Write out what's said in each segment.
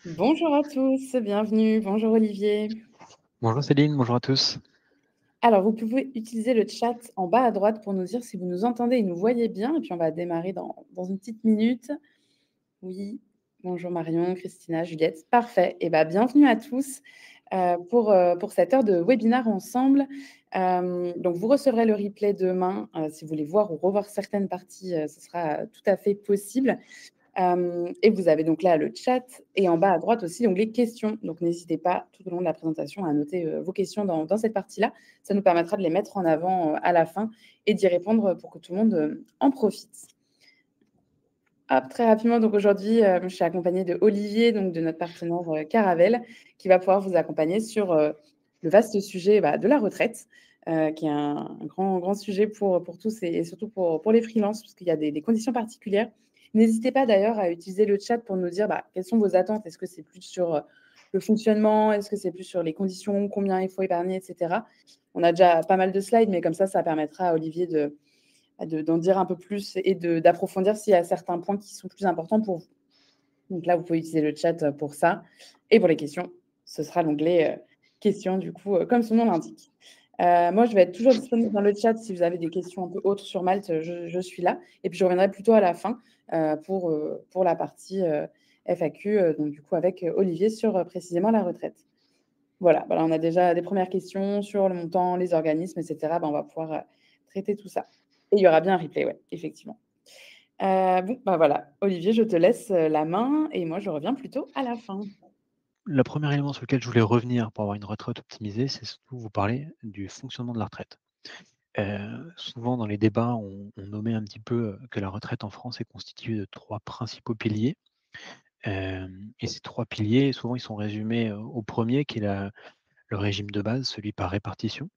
Bonjour à tous, bienvenue. Bonjour Olivier. Bonjour Céline, bonjour à tous. Alors, vous pouvez utiliser le chat en bas à droite pour nous dire si vous nous entendez et nous voyez bien. Et puis, on va démarrer dans une petite minute. Oui, bonjour Marion, Christina, Juliette. Parfait. Et bien, bienvenue à tous pour cette heure de webinaire ensemble. Donc, vous recevrez le replay demain. Si vous voulez voir ou revoir certaines parties, ce sera tout à fait possible. Et vous avez donc là le chat et en bas à droite aussi donc les questions. Donc n'hésitez pas tout au long de la présentation à noter vos questions dans cette partie-là. Ça nous permettra de les mettre en avant à la fin et d'y répondre pour que tout le monde en profite. Hop, très rapidement, donc aujourd'hui, je suis accompagnée de Olivier, donc de notre partenaire Caravelle, qui va pouvoir vous accompagner sur le vaste sujet de la retraite, qui est un grand sujet pour tous et surtout pour les freelances, parce qu'il y a des conditions particulières. N'hésitez pas d'ailleurs à utiliser le chat pour nous dire quelles sont vos attentes. Est-ce que c'est plus sur le fonctionnement? Est-ce que c'est plus sur les conditions? Combien il faut épargner, etc. On a déjà pas mal de slides, mais comme ça permettra à Olivier d'en dire un peu plus et d'approfondir s'il y a certains points qui sont plus importants pour vous. Donc là, vous pouvez utiliser le chat pour ça. Et pour les questions, ce sera l'onglet questions, du coup, comme son nom l'indique. Moi, je vais être toujours disponible dans le chat si vous avez des questions un peu autres sur Malte, je suis là. Et puis, je reviendrai plutôt à la fin pour la partie FAQ, donc du coup, avec Olivier sur précisément la retraite. Voilà, on a déjà des premières questions sur le montant, les organismes, etc. On va pouvoir traiter tout ça. Et il y aura bien un replay, ouais, effectivement. Bon, voilà. Olivier, je te laisse la main et moi, je reviens plutôt à la fin. Le premier élément sur lequel je voulais revenir pour avoir une retraite optimisée, c'est surtout vous parler du fonctionnement de la retraite. Souvent dans les débats, on nommait un petit peu que la retraite en France est constituée de 3 principaux piliers. Et ces 3 piliers, souvent, ils sont résumés au premier qui est le régime de base, celui par répartition,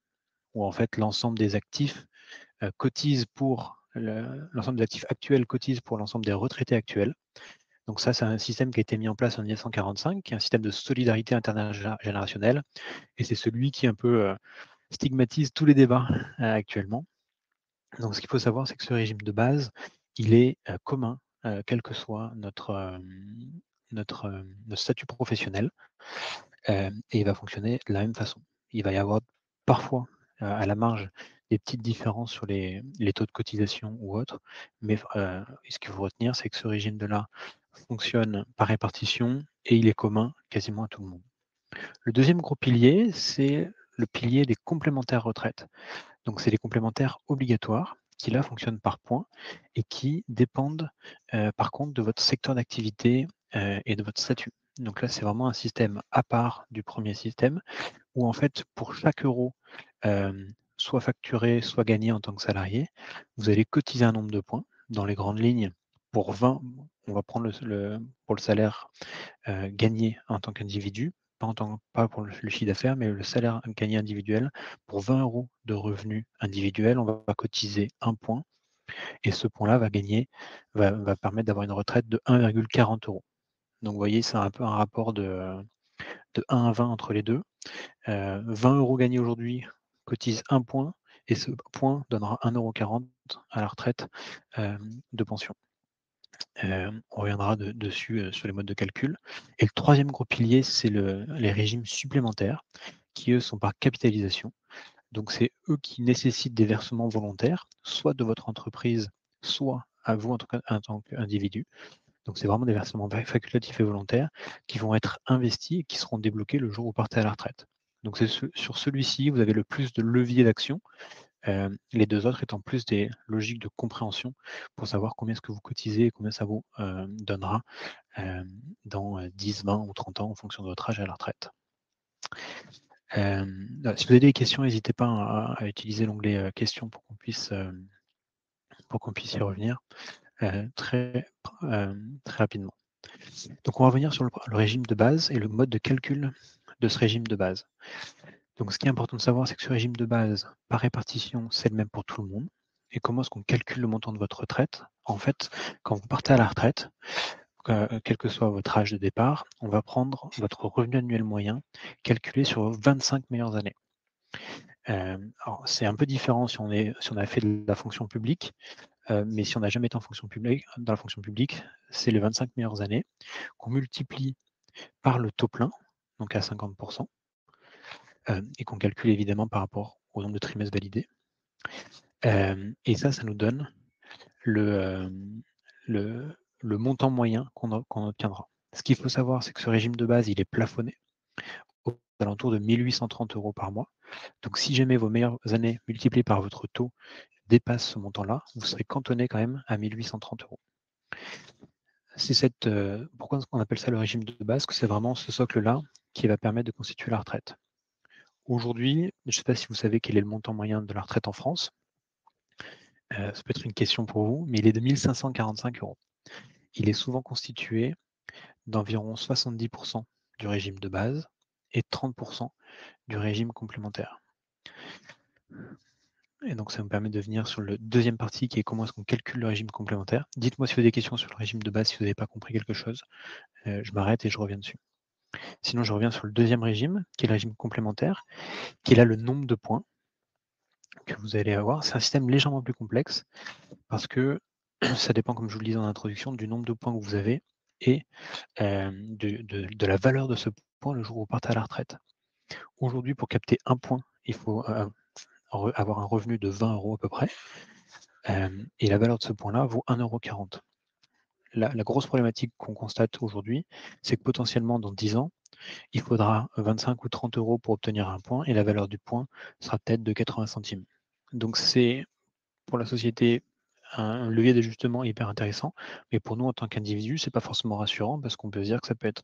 où en fait l'ensemble des actifs cotisent pour l'ensemble des actifs actuels cotisent pour l'ensemble des retraités actuels. Donc ça, c'est un système qui a été mis en place en 1945, qui est un système de solidarité intergénérationnelle, et c'est celui qui un peu stigmatise tous les débats actuellement. Donc ce qu'il faut savoir, c'est que ce régime de base, il est commun, quel que soit notre statut professionnel, et il va fonctionner de la même façon. Il va y avoir parfois, à la marge, des petites différences sur les taux de cotisation ou autres, mais ce qu'il faut retenir, c'est que ce régime-là fonctionne par répartition et il est commun quasiment à tout le monde. Le deuxième gros pilier, c'est le pilier des complémentaires retraite. Donc, c'est les complémentaires obligatoires qui, là, fonctionnent par points et qui dépendent, par contre, de votre secteur d'activité et de votre statut. Donc là, c'est vraiment un système à part du premier système où, en fait, pour chaque euro, soit facturé, soit gagné en tant que salarié, vous allez cotiser un nombre de points. Dans les grandes lignes, pour 20, on va prendre pour le salaire gagné en tant qu'individu, pas pour le chiffre d'affaires, mais le salaire gagné individuel. Pour 20 € de revenus individuels, on va cotiser 1 point et ce point-là va permettre d'avoir une retraite de 1,40 €. Donc vous voyez, c'est un peu un rapport de 1 à 20 entre les deux. 20 € gagnés aujourd'hui cotisent 1 point et ce point donnera 1,40 € à la retraite de pension. On reviendra dessus sur les modes de calcul. Et le troisième gros pilier, c'est les régimes supplémentaires qui, eux, sont par capitalisation. Donc, c'est eux qui nécessitent des versements volontaires, soit de votre entreprise, soit à vous en tant qu'individu. Donc, c'est vraiment des versements facultatifs et volontaires qui vont être investis et qui seront débloqués le jour où vous partez à la retraite. Donc, c'est sur celui-ci, vous avez le plus de leviers d'action. Les 2 autres étant plus des logiques de compréhension pour savoir combien est-ce que vous cotisez et combien ça vous donnera dans 10, 20 ou 30 ans en fonction de votre âge à la retraite. Si vous avez des questions, n'hésitez pas à utiliser l'onglet questions pour qu'on puisse y revenir très rapidement. Donc on va revenir sur le régime de base et le mode de calcul de ce régime de base. Donc, ce qui est important de savoir, c'est que ce régime de base, par répartition, c'est le même pour tout le monde. Et comment est-ce qu'on calcule le montant de votre retraite? En fait, quand vous partez à la retraite, quel que soit votre âge de départ, on va prendre votre revenu annuel moyen calculé sur vos 25 meilleures années. Alors, c'est un peu différent si on a fait de la fonction publique, mais si on n'a jamais été dans la fonction publique, c'est les 25 meilleures années qu'on multiplie par le taux plein, donc à 50%, et qu'on calcule évidemment par rapport au nombre de trimestres validés. Et ça nous donne le, le montant moyen qu'on obtiendra. Ce qu'il faut savoir, c'est que ce régime de base, il est plafonné aux alentours de 1 830 € par mois. Donc si jamais vos meilleures années multipliées par votre taux dépassent ce montant-là, vous serez cantonné quand même à 1 830 €. C'est pourquoi on appelle ça le régime de base, que c'est vraiment ce socle-là qui va permettre de constituer la retraite. Aujourd'hui, je ne sais pas si vous savez quel est le montant moyen de la retraite en France. Ça peut être une question pour vous, mais il est de 1 545 €. Il est souvent constitué d'environ 70% du régime de base et 30% du régime complémentaire. Et donc ça me permet de venir sur le deuxième partie qui est comment est-ce qu'on calcule le régime complémentaire. Dites-moi si vous avez des questions sur le régime de base, si vous n'avez pas compris quelque chose. Je m'arrête et je reviens dessus. Sinon, je reviens sur le deuxième régime, qui est le régime complémentaire, qui est là le nombre de points que vous allez avoir. C'est un système légèrement plus complexe parce que ça dépend, comme je vous le disais en introduction, du nombre de points que vous avez et de la valeur de ce point le jour où vous partez à la retraite. Aujourd'hui, pour capter un point, il faut avoir un revenu de 20 € à peu près. Et la valeur de ce point-là vaut 1,40 €. La grosse problématique qu'on constate aujourd'hui, c'est que potentiellement dans 10 ans, il faudra 25 ou 30 € pour obtenir un point et la valeur du point sera peut-être de 80 centimes. Donc c'est pour la société un levier d'ajustement hyper intéressant, mais pour nous en tant qu'individu, c'est pas forcément rassurant parce qu'on peut se dire que ça peut être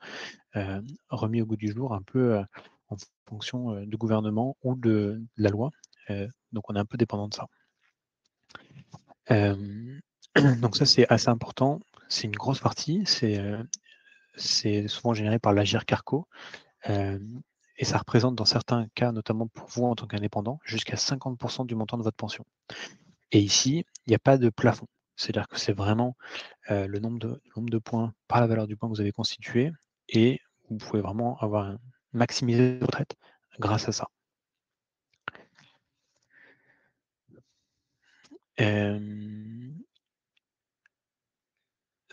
remis au goût du jour un peu en fonction du gouvernement ou de la loi. Donc on est un peu dépendant de ça. Donc ça c'est assez important, c'est une grosse partie, c'est souvent généré par l'Agirc Arrco. Et ça représente dans certains cas, notamment pour vous en tant qu'indépendant, jusqu'à 50% du montant de votre pension. Et ici, il n'y a pas de plafond. C'est-à-dire que c'est vraiment le nombre de points par la valeur du point que vous avez constitué et vous pouvez vraiment maximiser votre retraite grâce à ça.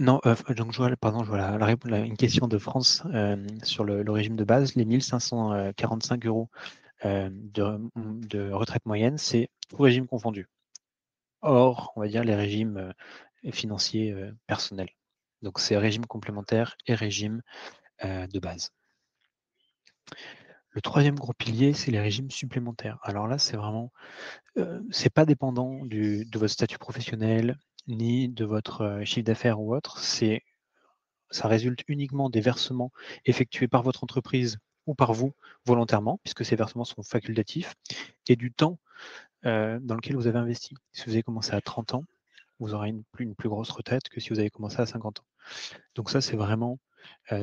Non, donc je vois une question de France sur le régime de base. Les 1 545 € de retraite moyenne, c'est tout régime confondu. Hors, on va dire, les régimes financiers personnels. Donc c'est régime complémentaire et régime de base. Le troisième gros pilier, c'est les régimes supplémentaires. Alors là, c'est vraiment, c'est pas dépendant de votre statut professionnel, ni de votre chiffre d'affaires ou autre. Ça résulte uniquement des versements effectués par votre entreprise ou par vous volontairement, puisque ces versements sont facultatifs, et du temps dans lequel vous avez investi. Si vous avez commencé à 30 ans, vous aurez une plus grosse retraite que si vous avez commencé à 50 ans. Donc ça, c'est vraiment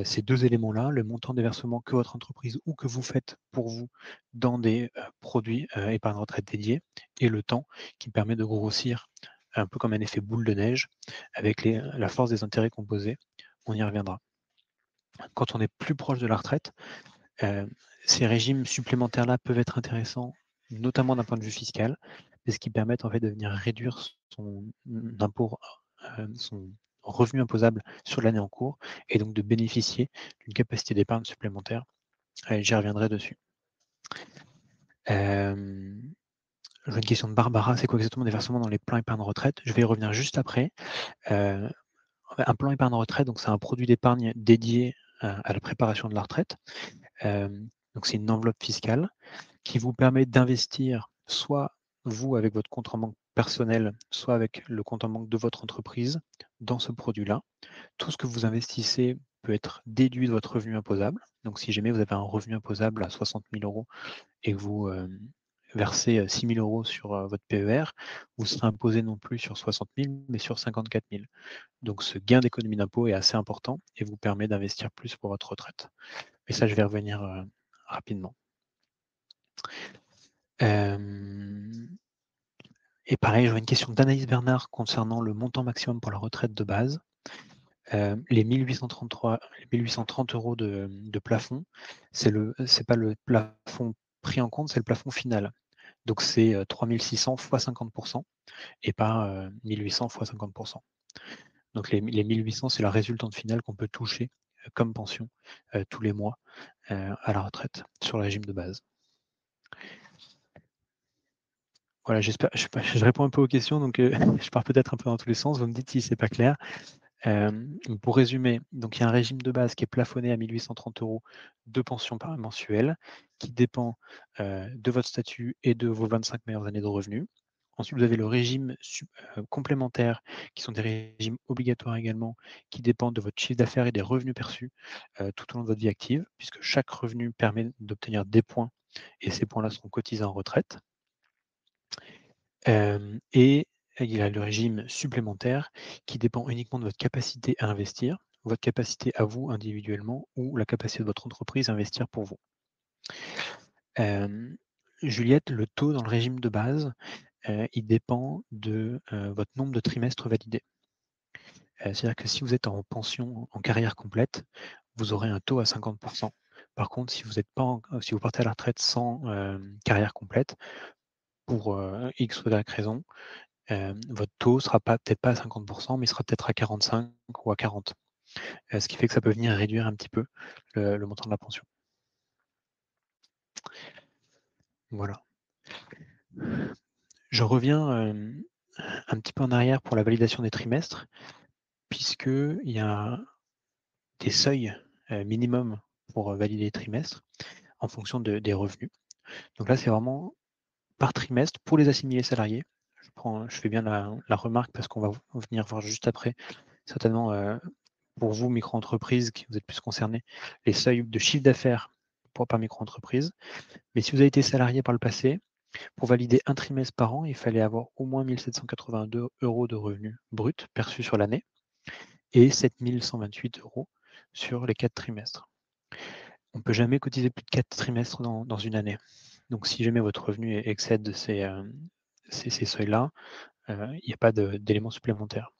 ces deux éléments-là, le montant des versements que votre entreprise ou que vous faites pour vous dans des produits épargne retraite dédiés et le temps qui permet de grossir un peu comme un effet boule de neige avec la force des intérêts composés. On y reviendra. Quand on est plus proche de la retraite, ces régimes supplémentaires-là peuvent être intéressants, notamment d'un point de vue fiscal, parce qu'ils permettent en fait de venir réduire son impôt, son revenu imposable sur l'année en cours, et donc de bénéficier d'une capacité d'épargne supplémentaire. J'y reviendrai dessus. J'ai une question de Barbara, c'est quoi exactement des versements dans les plans épargne retraite? Je vais y revenir juste après. Un plan épargne retraite, donc c'est un produit d'épargne dédié à la préparation de la retraite. Donc c'est une enveloppe fiscale qui vous permet d'investir soit vous avec votre compte en banque personnel, soit avec le compte en banque de votre entreprise dans ce produit-là. Tout ce que vous investissez peut être déduit de votre revenu imposable. Donc si jamais vous avez un revenu imposable à 60 000 € et que vous versez 6 000 € sur votre PER, vous serez imposé non plus sur 60 000, mais sur 54 000. Donc ce gain d'économie d'impôt est assez important et vous permet d'investir plus pour votre retraite. Mais ça, je vais revenir rapidement. Et pareil, j'aurais une question d'Anaïs Bernard concernant le montant maximum pour la retraite de base. Les 1 830 € de plafond, c'est pas le plafond pris en compte, c'est le plafond final. Donc c'est 3 600 fois 50% et pas 1 800 fois 50%. Donc les 1 800, c'est la résultante finale qu'on peut toucher comme pension tous les mois à la retraite sur le régime de base. Voilà, j'espère, je réponds un peu aux questions, donc je pars peut-être un peu dans tous les sens, vous me dites si c'est pas clair. Pour résumer, donc il y a un régime de base qui est plafonné à 1 830 € de pension par mensuelle, qui dépend de votre statut et de vos 25 meilleures années de revenus. Ensuite, vous avez le régime complémentaire, qui sont des régimes obligatoires également, qui dépendent de votre chiffre d'affaires et des revenus perçus tout au long de votre vie active, puisque chaque revenu permet d'obtenir des points, et ces points-là seront cotisés en retraite. Et il y a le régime supplémentaire qui dépend uniquement de votre capacité à investir, votre capacité à vous individuellement ou la capacité de votre entreprise à investir pour vous. Juliette, le taux dans le régime de base, il dépend de votre nombre de trimestres validés. C'est-à-dire que si vous êtes en pension en carrière complète, vous aurez un taux à 50%. Par contre, si vous partez à la retraite sans carrière complète, pour X ou Y raison, votre taux sera peut-être pas à 50%, mais il sera peut-être à 45 ou à 40. Ce qui fait que ça peut venir réduire un petit peu le montant de la pension. Voilà. Je reviens un petit peu en arrière pour la validation des trimestres, puisqu'il y a des seuils minimum pour valider les trimestres en fonction des revenus. Donc là, c'est vraiment par trimestre pour les assimilés salariés. Je fais bien la remarque parce qu'on va venir voir juste après, certainement pour vous, micro-entreprise, qui vous êtes plus concernés, les seuils de chiffre d'affaires par micro-entreprise. Mais si vous avez été salarié par le passé, pour valider un trimestre par an, il fallait avoir au moins 1 782 € de revenus bruts perçus sur l'année et 7 128 € sur les 4 trimestres. On ne peut jamais cotiser plus de 4 trimestres dans une année. Donc si jamais votre revenu excède ces seuils-là, il n'y a pas d'éléments supplémentaires.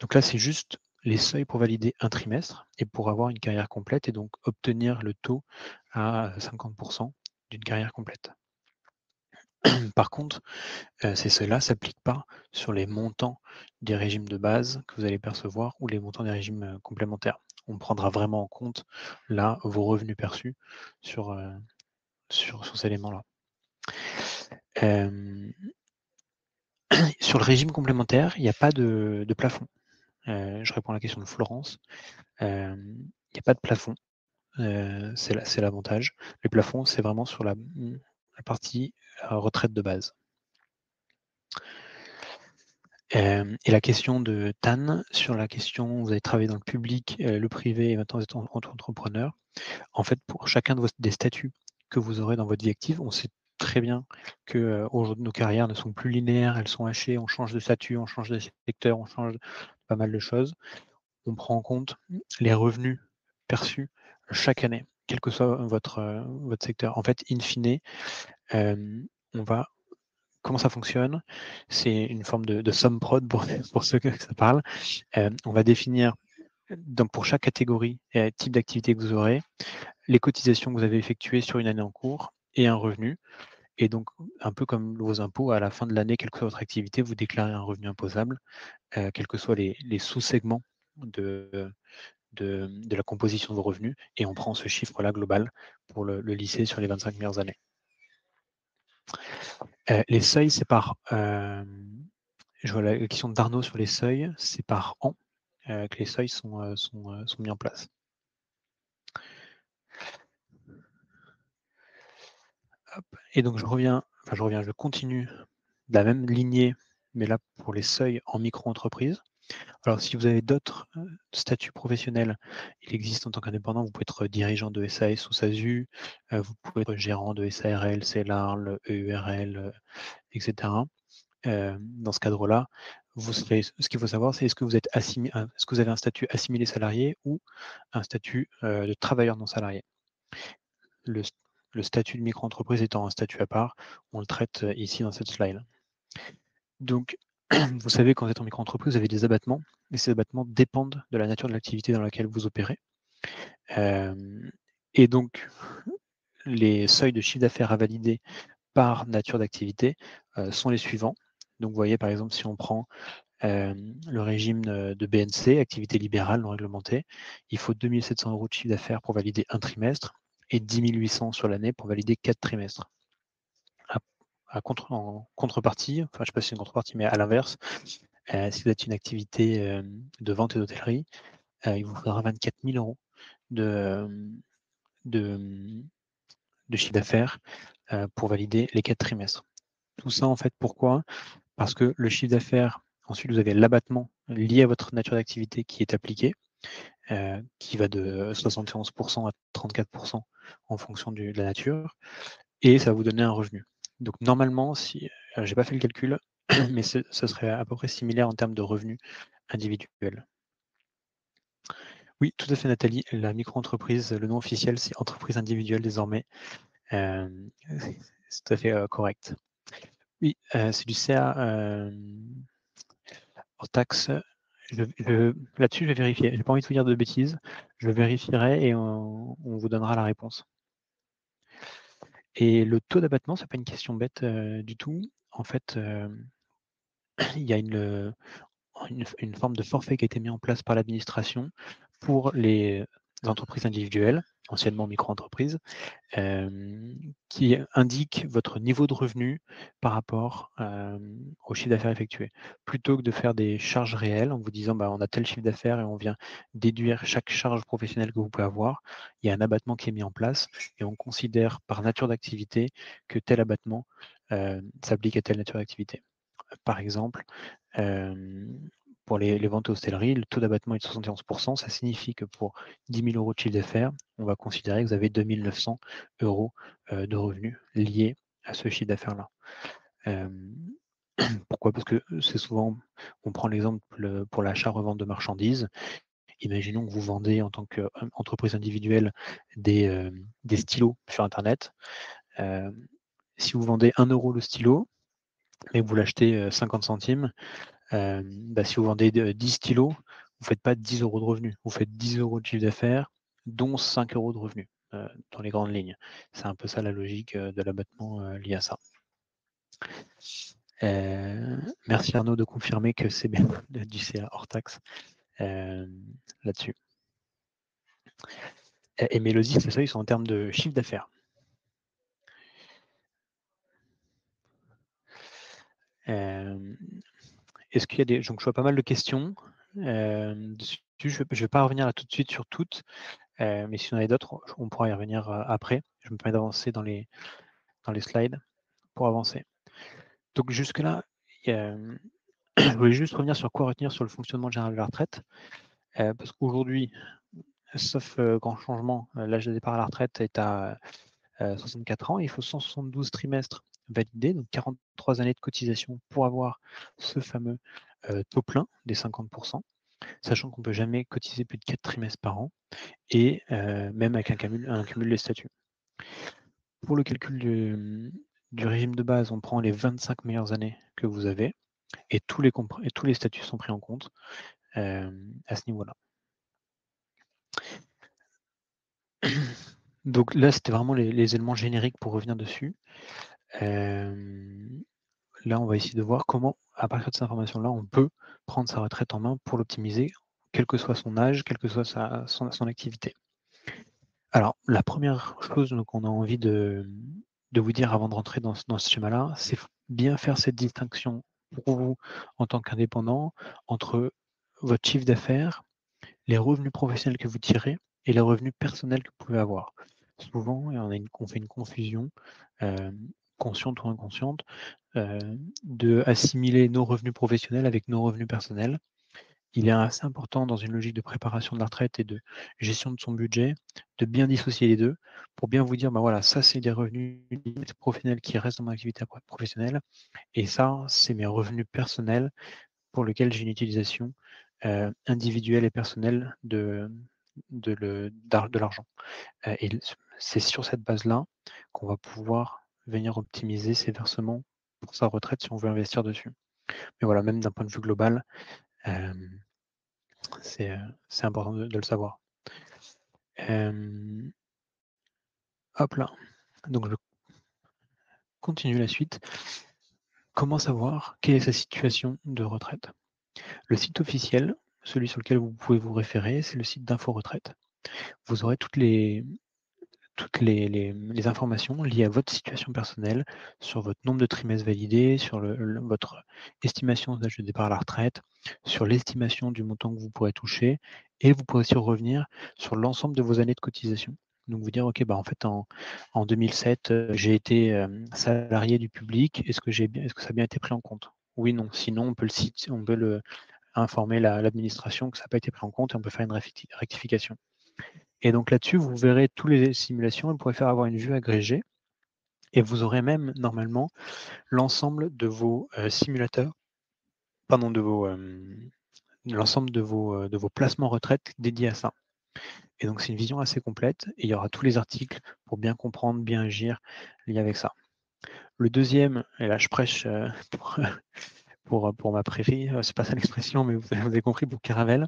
Donc là, c'est juste les seuils pour valider un trimestre et pour avoir une carrière complète et donc obtenir le taux à 50% d'une carrière complète. Par contre, ces seuils-là ne s'appliquent pas sur les montants des régimes de base que vous allez percevoir ou les montants des régimes complémentaires. On prendra vraiment en compte là vos revenus perçus sur ces éléments-là. Sur le régime complémentaire, il n'y a pas de plafond. Je réponds à la question de Florence. Il n'y a pas de plafond. C'est l'avantage. Les plafonds, c'est vraiment sur la partie retraite de base. Et la question de Tan, sur la question, vous avez travaillé dans le public, le privé, et maintenant vous êtes entrepreneur. En fait, pour chacun des statuts que vous aurez dans votre vie active, on sait très bien que aujourd'hui nos carrières ne sont plus linéaires, elles sont hachées, on change de statut, on change de secteur, on change pas mal de choses. On prend en compte les revenus perçus chaque année, quel que soit votre secteur. En fait, in fine, comment ça fonctionne? C'est une forme de somme prod pour ceux que ça parle. On va définir donc pour chaque catégorie et type d'activité que vous aurez, les cotisations que vous avez effectuées sur une année en cours et un revenu. Et donc, un peu comme vos impôts, à la fin de l'année, quelle que soit votre activité, vous déclarez un revenu imposable, quels que soient les sous-segments de la composition de vos revenus, et on prend ce chiffre-là global pour le lisser sur les 25 meilleures années. Les seuils, c'est par... je vois la question d'Arnaud sur les seuils, c'est par an que les seuils sont mis en place. Hop. Et donc je continue de la même lignée, mais là pour les seuils en micro-entreprise. Alors si vous avez d'autres statuts professionnels, il existe en tant qu'indépendant, vous pouvez être dirigeant de SAS ou SASU, vous pouvez être gérant de SARL, CELARL, EURL, etc. Dans ce cadre-là, ce qu'il faut savoir, c'est est-ce que vous avez un statut assimilé salarié ou un statut de travailleur non salarié. Le statut de micro-entreprise étant un statut à part, on le traite ici dans cette slide. Donc, vous savez, quand vous êtes en micro-entreprise, vous avez des abattements, et ces abattements dépendent de la nature de l'activité dans laquelle vous opérez. Et donc, les seuils de chiffre d'affaires à valider par nature d'activité sont les suivants. Donc, vous voyez, par exemple, si on prend le régime de BNC, activité libérale non réglementée, il faut 2 700 € de chiffre d'affaires pour valider un trimestre et 10 800 sur l'année pour valider 4 trimestres. En contrepartie, enfin je ne sais pas si c'est une contrepartie, mais à l'inverse, si vous êtes une activité de vente et d'hôtellerie, il vous faudra 24 000 € de chiffre d'affaires pour valider les 4 trimestres. Tout ça, en fait, pourquoi? Parce que le chiffre d'affaires, ensuite, vous avez l'abattement lié à votre nature d'activité qui est appliqué, qui va de 71% à 34% en fonction de la nature, et ça va vous donner un revenu. Donc, normalement, si je n'ai pas fait le calcul, mais ce serait à peu près similaire en termes de revenus individuels. Oui, tout à fait, Nathalie. La micro-entreprise, le nom officiel, c'est entreprise individuelle désormais. C'est tout à fait correct. Oui, c'est du CA hors taxe. Là-dessus, je vais vérifier. Je n'ai pas envie de vous dire de bêtises. Je vérifierai et on vous donnera la réponse. Et le taux d'abattement, ce n'est pas une question bête du tout. En fait, il y a une forme de forfait qui a été mis en place par l'administration pour les entreprises individuelles, anciennement micro-entreprises, qui indique votre niveau de revenu par rapport au chiffre d'affaires effectué. Plutôt que de faire des charges réelles en vous disant bah, on a tel chiffre d'affaires et on vient déduire chaque charge professionnelle que vous pouvez avoir, il y a un abattement qui est mis en place et on considère par nature d'activité que tel abattement s'applique à telle nature d'activité. Par exemple, pour les ventes hostellerie, le taux d'abattement est de 71%. Ça signifie que pour 10 000 € de chiffre d'affaires, on va considérer que vous avez 2 900 € de revenus liés à ce chiffre d'affaires-là. Pourquoi? Parce que c'est souvent, on prend l'exemple pour l'achat-revente de marchandises. Imaginons que vous vendez en tant qu'entreprise individuelle des stylos sur Internet. Si vous vendez 1 € le stylo, mais vous l'achetez 50 centimes, si vous vendez 10 stylos, vous ne faites pas 10 € de revenus, vous faites 10 € de chiffre d'affaires, dont 5 € de revenus dans les grandes lignes. C'est un peu ça la logique de l'abattement lié à ça. Merci Arnaud de confirmer que c'est bien du CA hors taxe là-dessus. Et Mélodie, c'est ça, ils sont en termes de chiffre d'affaires. Est-ce qu'il y a des... Donc, je vois pas mal de questions dessus. Je ne vais pas revenir là tout de suite sur toutes, mais si on en a d'autres, on pourra y revenir après. Je me permets d'avancer dans les slides pour avancer. Donc jusque-là, je voulais juste revenir sur quoi retenir sur le fonctionnement général de la retraite, parce qu'aujourd'hui, sauf grand changement, l'âge de départ à la retraite est à 64 ans. Il faut 172 trimestres validés, donc 43 années de cotisation pour avoir ce fameux taux plein des 50%, sachant qu'on ne peut jamais cotiser plus de 4 trimestres par an, et même avec un cumul des statuts. Pour le calcul du régime de base, on prend les 25 meilleures années que vous avez, et tous les statuts sont pris en compte à ce niveau-là. Donc là, c'était vraiment les éléments génériques pour revenir dessus. Là, on va essayer de voir comment, à partir de cette information-là, on peut prendre sa retraite en main pour l'optimiser, quel que soit son âge, quelle que soit son activité. Alors, la première chose qu'on a envie de vous dire avant de rentrer dans ce schéma-là, c'est bien faire cette distinction pour vous en tant qu'indépendant entre votre chiffre d'affaires, les revenus professionnels que vous tirez et les revenus personnels que vous pouvez avoir. Souvent, on fait une confusion, consciente ou inconsciente, de assimiler nos revenus professionnels avec nos revenus personnels. Il est assez important dans une logique de préparation de la retraite et de gestion de son budget de bien dissocier les deux pour bien vous dire, bah voilà, ça c'est des revenus professionnels qui restent dans mon activité professionnelle et ça c'est mes revenus personnels pour lesquels j'ai une utilisation individuelle et personnelle de l'argent. Et c'est sur cette base-là qu'on va pouvoir venir optimiser ses versements pour sa retraite si on veut investir dessus. Mais voilà, même d'un point de vue global, c'est important de le savoir. Hop là. Donc je continue la suite. Comment savoir quelle est sa situation de retraite? Le site officiel, celui sur lequel vous pouvez vous référer, c'est le site d'Info Retraite. Vous aurez toutes les informations liées à votre situation personnelle, sur votre nombre de trimestres validés, sur votre estimation d'âge de départ à la retraite, sur l'estimation du montant que vous pourrez toucher, et vous pourrez aussi revenir sur l'ensemble de vos années de cotisation. Donc vous dire, OK, bah, en fait, en 2007, j'ai été salarié du public. Est-ce que ça a bien été pris en compte? Oui, non. Sinon, on peut informer l'administration que ça n'a pas été pris en compte et on peut faire une rectification. Et donc là-dessus, vous verrez toutes les simulations, vous pourrez faire avoir une vue agrégée et vous aurez même normalement l'ensemble de vos simulateurs, pardon, l'ensemble de vos placements retraite dédiés à ça. Et donc c'est une vision assez complète et il y aura tous les articles pour bien comprendre, bien agir liés avec ça. Le deuxième, et là je prêche pour ma prairie, c'est pas ça l'expression, mais vous avez compris, pour Caravelle.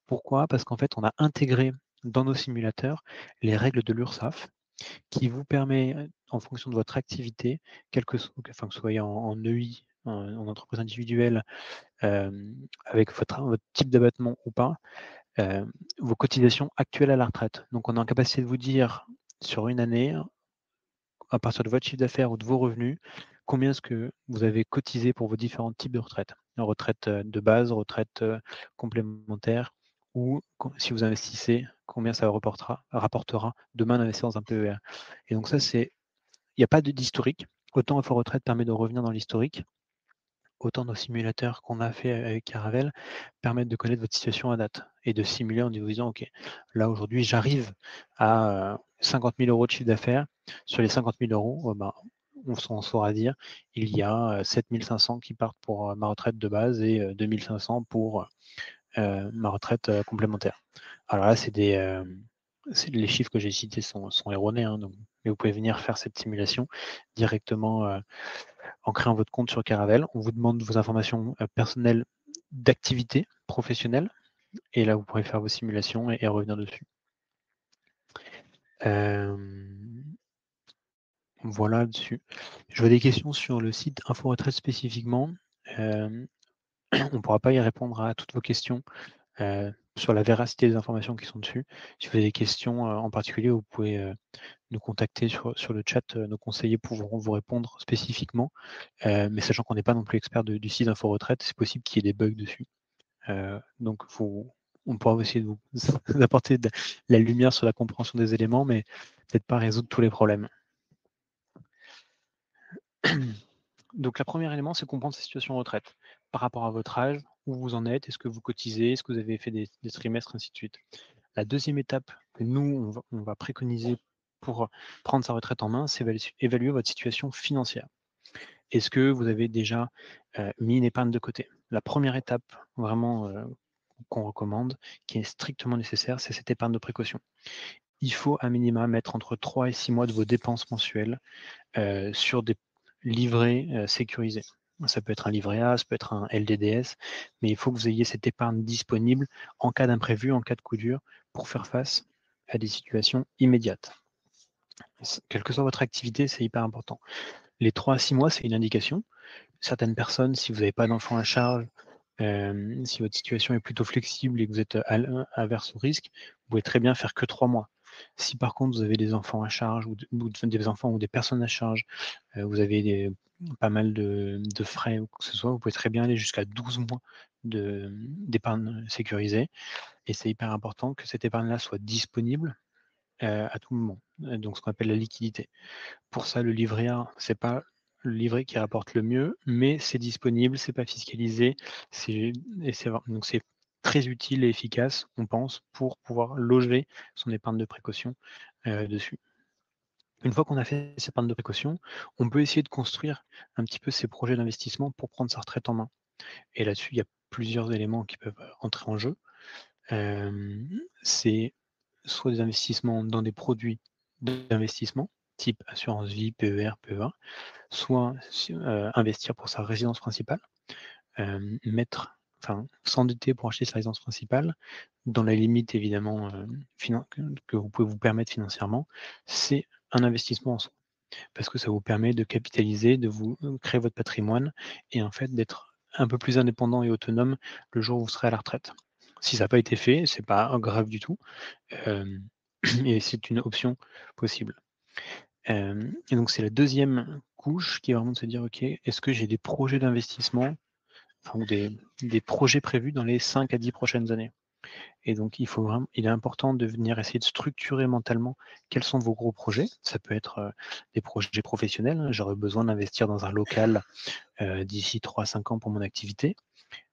Pourquoi? Parce qu'en fait, on a intégré dans nos simulateurs les règles de l'URSSAF qui vous permet, en fonction de votre activité, que vous soyez en EI, en entreprise individuelle, avec votre type d'abattement ou pas, vos cotisations actuelles à la retraite. Donc on est en capacité de vous dire sur une année, à partir de votre chiffre d'affaires ou de vos revenus, combien est-ce que vous avez cotisé pour vos différents types de retraite. Retraite de base, retraite complémentaire, ou si vous investissez, combien ça rapportera demain d'investir dans un PER. Et donc ça, il n'y a pas d'historique. Autant Info Retraite permet de revenir dans l'historique, autant nos simulateurs qu'on a fait avec Caravelle permettent de connaître votre situation à date et de simuler en vous disant, OK, là aujourd'hui, j'arrive à 50 000 euros de chiffre d'affaires. Sur les 50 000 euros, ben, on saura dire, il y a 7 500 qui partent pour ma retraite de base et 2 500 pour ma retraite complémentaire. Alors là, les chiffres que j'ai cités sont erronés, hein, donc, mais vous pouvez venir faire cette simulation directement en créant votre compte sur Caravelle. On vous demande vos informations personnelles d'activité professionnelle et là, vous pourrez faire vos simulations et revenir dessus. Voilà dessus. Je vois des questions sur le site Info Retraite spécifiquement. On ne pourra pas y répondre à toutes vos questions sur la véracité des informations qui sont dessus. Si vous avez des questions en particulier, vous pouvez nous contacter sur le chat. Nos conseillers pourront vous répondre spécifiquement. Mais sachant qu'on n'est pas non plus expert du site Info Retraite, c'est possible qu'il y ait des bugs dessus. Donc on pourra essayer de vous apporter de la lumière sur la compréhension des éléments, mais peut-être pas résoudre tous les problèmes. Donc, le premier élément, c'est comprendre sa situation retraite par rapport à votre âge, où vous en êtes, est-ce que vous cotisez, est-ce que vous avez fait des trimestres, ainsi de suite. La deuxième étape que nous, on va préconiser pour prendre sa retraite en main, c'est évaluer votre situation financière. Est-ce que vous avez déjà mis une épargne de côté? La première étape, vraiment, qu'on recommande, qui est strictement nécessaire, c'est cette épargne de précaution. Il faut à minima mettre entre 3 et 6 mois de vos dépenses mensuelles sur des livrets sécurisés. Ça peut être un livret A, ça peut être un LDDS, mais il faut que vous ayez cette épargne disponible en cas d'imprévu, en cas de coup dur, pour faire face à des situations immédiates. Quelle que soit votre activité, c'est hyper important. Les 3 à 6 mois, c'est une indication. Certaines personnes, si vous n'avez pas d'enfants à charge, si votre situation est plutôt flexible et que vous êtes averse au risque, vous pouvez très bien faire que 3 mois. Si par contre vous avez des enfants à charge ou des enfants ou des personnes à charge, vous avez pas mal de frais ou quoi que ce soit, vous pouvez très bien aller jusqu'à 12 mois d'épargne sécurisée. Et c'est hyper important que cette épargne-là soit disponible à tout moment. Donc ce qu'on appelle la liquidité. Pour ça, le livret A, c'est pas le livret qui rapporte le mieux, mais c'est disponible, c'est pas fiscalisé, donc c'est très utile et efficace, on pense, pour pouvoir loger son épargne de précaution dessus. Une fois qu'on a fait cette épargne de précaution, on peut essayer de construire un petit peu ses projets d'investissement pour prendre sa retraite en main. Et là-dessus, il y a plusieurs éléments qui peuvent entrer en jeu. C'est soit des investissements dans des produits d'investissement, type assurance vie, PER, PEA, soit investir pour sa résidence principale, s'endetter pour acheter sa résidence principale, dans la limite évidemment que vous pouvez vous permettre financièrement, c'est un investissement en soi. Parce que ça vous permet de capitaliser, de vous créer votre patrimoine et en fait d'être un peu plus indépendant et autonome le jour où vous serez à la retraite. Si ça n'a pas été fait, c'est pas grave du tout, hem et c'est une option possible. Et donc c'est la deuxième couche qui est vraiment de se dire: «OK, est-ce que j'ai des projets d'investissement, enfin ou des projets prévus dans les 5 à 10 prochaines années?» Et donc il est important de venir essayer de structurer mentalement quels sont vos gros projets. Ça peut être, des projets professionnels, hein. J'aurais besoin d'investir dans un local, d'ici 3 à 5 ans pour mon activité,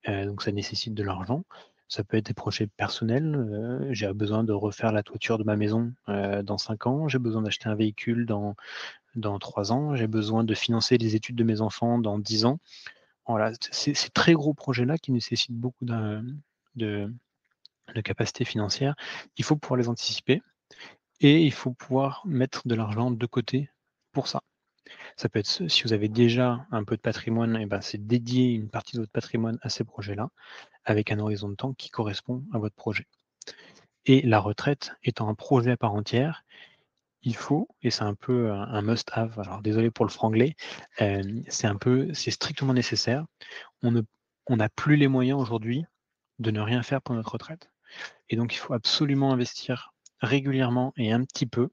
donc ça nécessite de l'argent. Ça peut être des projets personnels, j'ai besoin de refaire la toiture de ma maison, dans 5 ans. J'ai besoin d'acheter un véhicule dans 3 ans. J'ai besoin de financer les études de mes enfants dans 10 ans. Voilà, ces très gros projets-là qui nécessitent beaucoup de de capacités financières, il faut pouvoir les anticiper et il faut pouvoir mettre de l'argent de côté pour ça. Ça peut être si vous avez déjà un peu de patrimoine, et ben, c'est dédier une partie de votre patrimoine à ces projets-là, avec un horizon de temps qui correspond à votre projet. Et la retraite étant un projet à part entière, il faut, et c'est un peu un must have, alors désolé pour le franglais, c'est strictement nécessaire. On ne on n'a plus les moyens aujourd'hui de ne rien faire pour notre retraite. Et donc il faut absolument investir régulièrement et un petit peu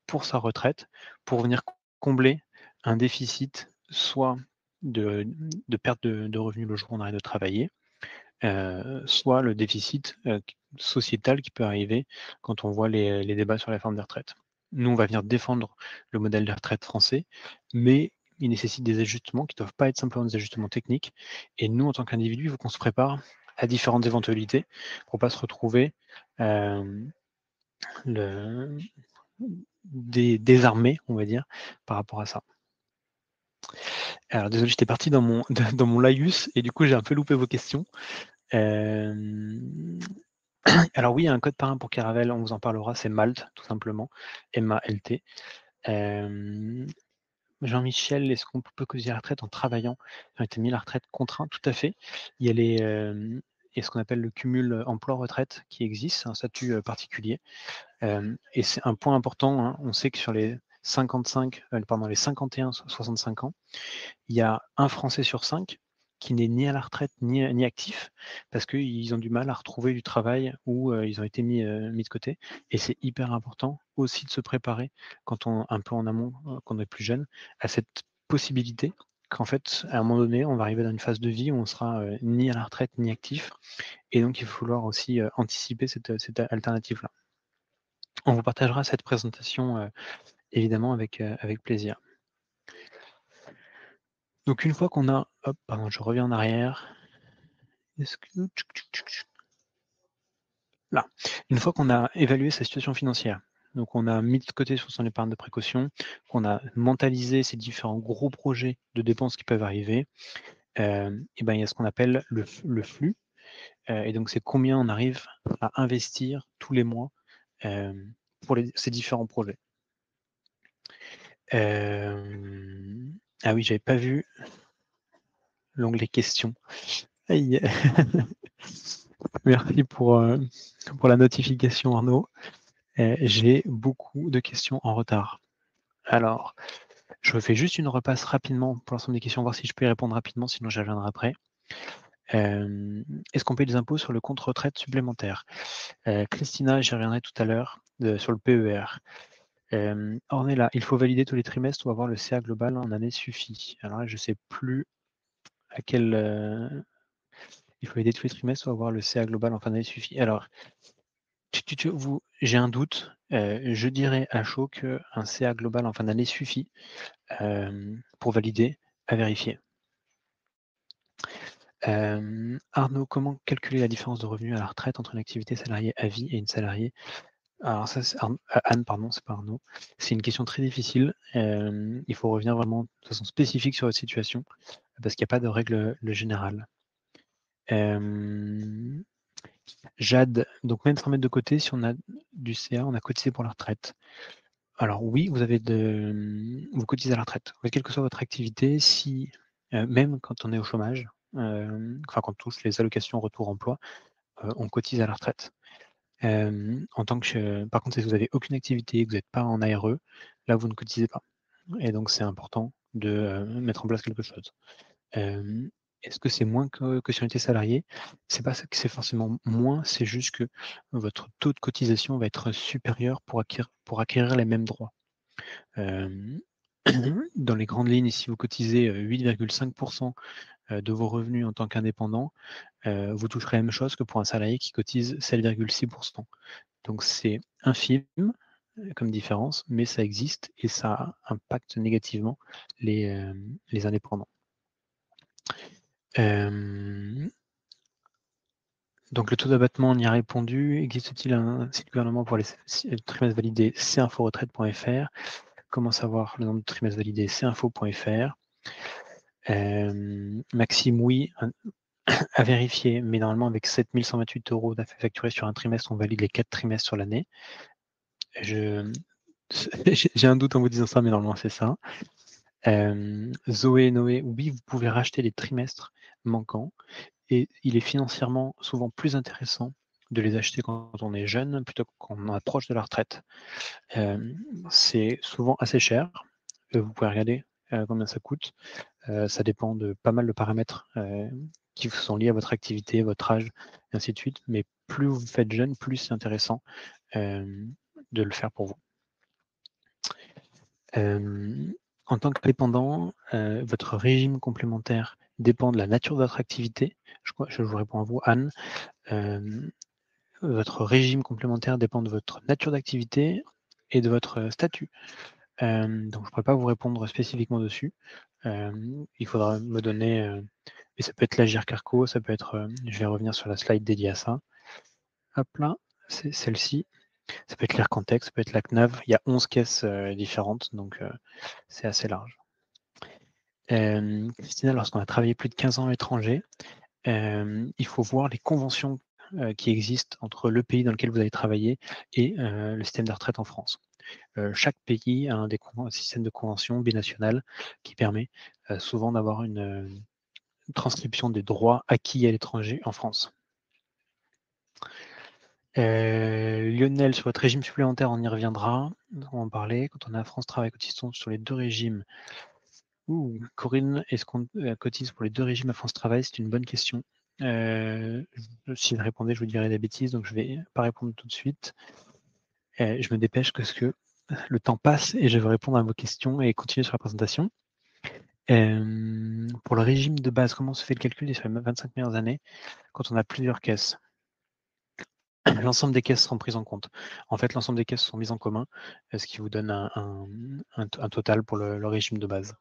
pour sa retraite, pour venir combler un déficit, soit de perte de revenus le jour où on arrête de travailler, soit le déficit, sociétal qui peut arriver quand on voit les débats sur la réforme des retraites. Nous, on va venir défendre le modèle des retraites français, mais il nécessite des ajustements qui ne doivent pas être simplement des ajustements techniques. Et nous, en tant qu'individus, il faut qu'on se prépare à différentes éventualités pour ne pas se retrouver le désarmé, on va dire, par rapport à ça. Alors désolé, j'étais parti dans mon dans mon laïus et du coup, j'ai un peu loupé vos questions. Hem, alors oui, il y a un code parrain pour Caravelle, on vous en parlera, c'est Malte, tout simplement, MALT. Hem, Jean-Michel, est-ce qu'on peut cotiser à la retraite en travaillant? J'ai été mis à la retraite contraint, tout à fait. Il y a il y a ce qu'on appelle le cumul, emploi-retraite qui existe, c'est un statut, particulier. Et c'est un point important, hein, on sait que sur les 55, pardon, les 51-65 ans, il y a un Français sur 5 qui n'est ni à la retraite ni actif parce qu'ils ont du mal à retrouver du travail ou, ils ont été mis de côté et c'est hyper important aussi de se préparer quand on un peu en amont, quand on est plus jeune, à cette possibilité qu'en fait, à un moment donné, on va arriver dans une phase de vie où on sera, ni à la retraite ni actif et donc il va falloir aussi, anticiper cette alternative-là. On vous partagera cette présentation, évidemment avec plaisir. Donc une fois qu'on a hop, pardon, je reviens en arrière. Est-ce que là, une fois qu'on a évalué sa situation financière, donc on a mis de côté sur son épargne de précaution, qu'on a mentalisé ces différents gros projets de dépenses qui peuvent arriver, et ben, il y a ce qu'on appelle le flux, et donc c'est combien on arrive à investir tous les mois, pour ces différents projets. Ah oui, j'avais pas vu l'onglet questions. Aïe. Merci pour la notification Arnaud. J'ai beaucoup de questions en retard. Alors, je fais juste une repasse rapidement pour l'ensemble des questions, voir si je peux y répondre rapidement, sinon j'y reviendrai après. Est-ce qu'on paye des impôts sur le compte retraite supplémentaire? Christina, j'y reviendrai tout à l'heure, sur le PER. Ornella, il faut valider tous les trimestres ou avoir le CA global en année suffit? Alors là, je ne sais plus à quel, il faut valider tous les trimestres ou avoir le CA global en fin d'année suffit. Alors, j'ai un doute, je dirais à chaud qu'un CA global en fin d'année suffit, pour valider, à vérifier. Arnaud, comment calculer la différence de revenus à la retraite entre une activité salariée à vie et une salariée? Alors ça, c'est Anne, pardon, c'est pas Arnaud. C'est une question très difficile, il faut revenir vraiment de façon spécifique sur votre situation, parce qu'il y a pas de règle, générale. Hem, Jade, donc même sans mettre de côté, si on a du CA, on a cotisé pour la retraite. Alors oui, vous cotisez à la retraite. Quelle que soit votre activité, si, même quand on est au chômage, enfin quand on touche les allocations retour emploi, on cotise à la retraite. En tant que par contre, si vous avez aucune activité, que vous n'êtes pas en ARE, là vous ne cotisez pas et donc c'est important de, mettre en place quelque chose. Est-ce que c'est moins que si on était salarié? C'est pas ça que c'est forcément moins, c'est juste que votre taux de cotisation va être supérieur pour acquérir les mêmes droits. Hem, dans les grandes lignes, si vous cotisez, 8,5 de vos revenus en tant qu'indépendant, vous toucherez la même chose que pour un salarié qui cotise 7,6. Donc c'est infime, comme différence, mais ça existe et ça impacte négativement les indépendants. Hem, donc le taux d'abattement, on y a répondu. Existe-t-il un site gouvernement pour les trimestres validés? cinforetraite.fr. Comment savoir le nombre de trimestres validés? cinfo.fr. Maxime, oui, à vérifier, mais normalement avec 7 128 € facturés sur un trimestre, on valide les 4 trimestres sur l'année. Je j'ai un doute en vous disant ça, mais normalement c'est ça. Zoé, Noé, oui, vous pouvez racheter les trimestres manquants et il est financièrement souvent plus intéressant de les acheter quand on est jeune plutôt que quand on approche de la retraite. C'est souvent assez cher. Vous pouvez regarder combien ça coûte. Ça dépend de pas mal de paramètres qui sont liés à votre activité, votre âge, et ainsi de suite. Mais plus vous faites jeune, plus c'est intéressant de le faire pour vous. En tant qu'indépendant, votre régime complémentaire dépend de la nature de votre activité. Je vous réponds à vous, Anne. Votre régime complémentaire dépend de votre nature d'activité et de votre statut. Donc je ne pourrais pas vous répondre spécifiquement dessus. Il faudra me donner, et ça peut être l'Agir Carco, ça peut être, je vais revenir sur la slide dédiée à ça. Hop là, c'est celle-ci. Ça peut être l'Aircantec, ça peut être la CNAV. Il y a 11 caisses différentes, donc c'est assez large. Christina, lorsqu'on a travaillé plus de 15 ans à l'étranger, il faut voir les conventions qui existent entre le pays dans lequel vous avez travaillé et le système de retraite en France. Chaque pays a un système de convention binational qui permet souvent d'avoir une transcription des droits acquis à l'étranger en France. Lionel, sur votre régime supplémentaire, on y reviendra. On va en parler. Quand on est à France Travail, cotise-t-on sur les 2 régimes? Corinne, est-ce qu'on cotise pour les 2 régimes à France Travail? C'est une bonne question. Si je répondais, je vous dirais des bêtises, donc je ne vais pas répondre tout de suite. Je me dépêche parce que le temps passe et je vais répondre à vos questions et continuer sur la présentation. Pour le régime de base, comment se fait le calcul sur les 25 meilleures années quand on a plusieurs caisses? L'ensemble des caisses seront prises en compte. En fait, l'ensemble des caisses sont mises en commun, ce qui vous donne un total pour le régime de base.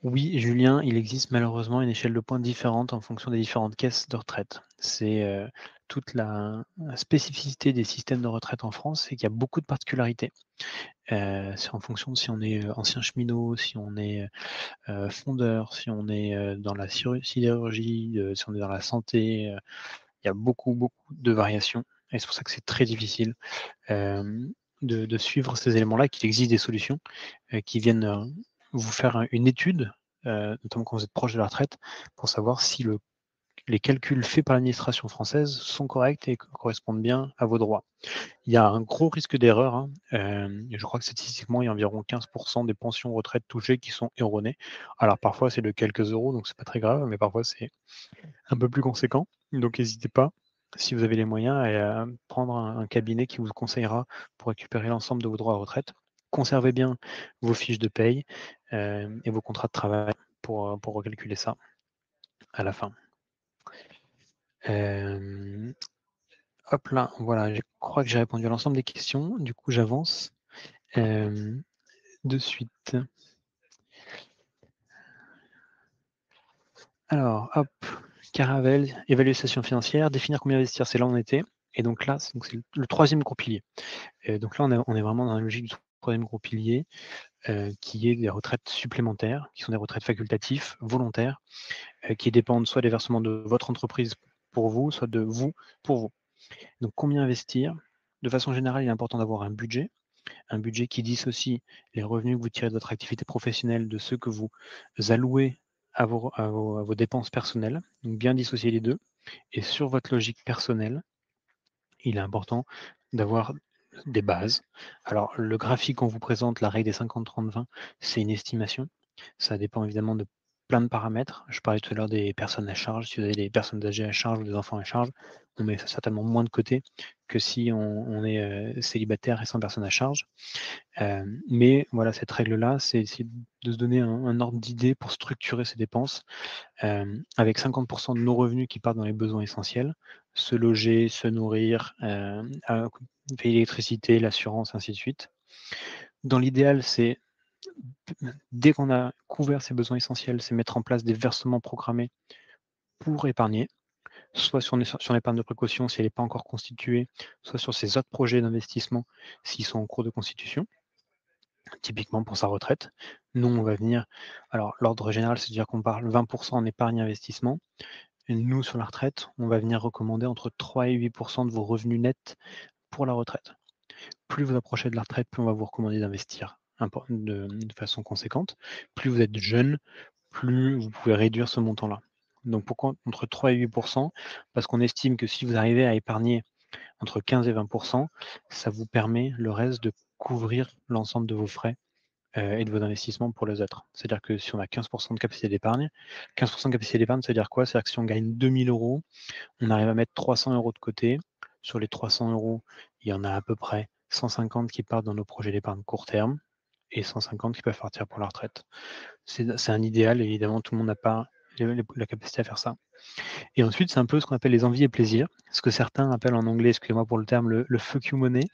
Oui, Julien, il existe malheureusement une échelle de points différente en fonction des différentes caisses de retraite. C'est toute la spécificité des systèmes de retraite en France, c'est qu'il y a beaucoup de particularités. C'est en fonction de si on est ancien cheminot, si on est fondeur, si on est dans la sidérurgie, si on est dans la santé. Il y a beaucoup, beaucoup de variations et c'est pour ça que c'est très difficile de suivre ces éléments-là, qu'il existe des solutions qui viennent vous faire une étude, notamment quand vous êtes proche de la retraite, pour savoir si les calculs faits par l'administration française sont corrects et correspondent bien à vos droits. Il y a un gros risque d'erreur. Hein. Je crois que statistiquement, il y a environ 15% des pensions retraite touchées qui sont erronées. Alors parfois, c'est de quelques euros, donc c'est pas très grave, mais parfois, c'est un peu plus conséquent. Donc n'hésitez pas, si vous avez les moyens, à prendre un cabinet qui vous conseillera pour récupérer l'ensemble de vos droits à retraite. Conservez bien vos fiches de paye et vos contrats de travail pour recalculer ça à la fin. Hop là, voilà, je crois que j'ai répondu à l'ensemble des questions. Du coup, j'avance de suite. Alors, hop, Caravelle, évaluation financière, définir combien investir, c'est là où on était. Et donc là, c'est le troisième gros pilier. Donc là, on est vraiment dans la logique du troisième gros pilier, qui est des retraites supplémentaires, qui sont des retraites facultatives, volontaires, qui dépendent soit des versements de votre entreprise pour vous, soit de vous pour vous. Donc combien investir? De façon générale, il est important d'avoir un budget qui dissocie les revenus que vous tirez de votre activité professionnelle de ceux que vous allouez à vos dépenses personnelles. Donc bien dissocier les deux. Et sur votre logique personnelle, il est important d'avoir des bases. Alors, le graphique qu'on vous présente, la règle des 50-30-20, c'est une estimation. Ça dépend évidemment de plein de paramètres. Je parlais tout à l'heure des personnes à charge. Si vous avez des personnes âgées à charge ou des enfants à charge, on met certainement moins de côté que si on est, célibataire et sans personne à charge. Mais voilà, cette règle-là, c'est essayer de se donner un ordre d'idée pour structurer ses dépenses, avec 50 de nos revenus qui partent dans les besoins essentiels, se loger, se nourrir, payer l'électricité, l'assurance, ainsi de suite. Dans l'idéal, c'est dès qu'on a couvert ses besoins essentiels, c'est mettre en place des versements programmés pour épargner, soit sur l'épargne de précaution si elle n'est pas encore constituée, soit sur ses autres projets d'investissement s'ils sont en cours de constitution, typiquement pour sa retraite. Nous, on va venir, alors l'ordre général, c'est-à-dire qu'on parle 20 en épargne investissement. Et nous, sur la retraite, on va venir recommander entre 3 et 8 de vos revenus nets pour la retraite. Plus vous approchez de la retraite, plus on va vous recommander d'investir de façon conséquente. Plus vous êtes jeune, plus vous pouvez réduire ce montant-là. Donc pourquoi entre 3 et 8 Parce qu'on estime que si vous arrivez à épargner entre 15 et 20 ça vous permet le reste de couvrir l'ensemble de vos frais et de vos investissements pour les autres. C'est-à-dire que si on a 15 de capacité d'épargne, 15 de capacité d'épargne, ça veut dire quoi? C'est-à-dire que si on gagne 2 000 €, on arrive à mettre 300 € de côté. Sur les 300 €, il y en a à peu près 150 qui partent dans nos projets d'épargne court terme et 150 qui peuvent partir pour la retraite. C'est un idéal, évidemment, tout le monde n'a pas la capacité à faire ça. Et ensuite, c'est un peu ce qu'on appelle les envies et plaisirs, ce que certains appellent en anglais, excusez-moi pour le terme, le fuck you money.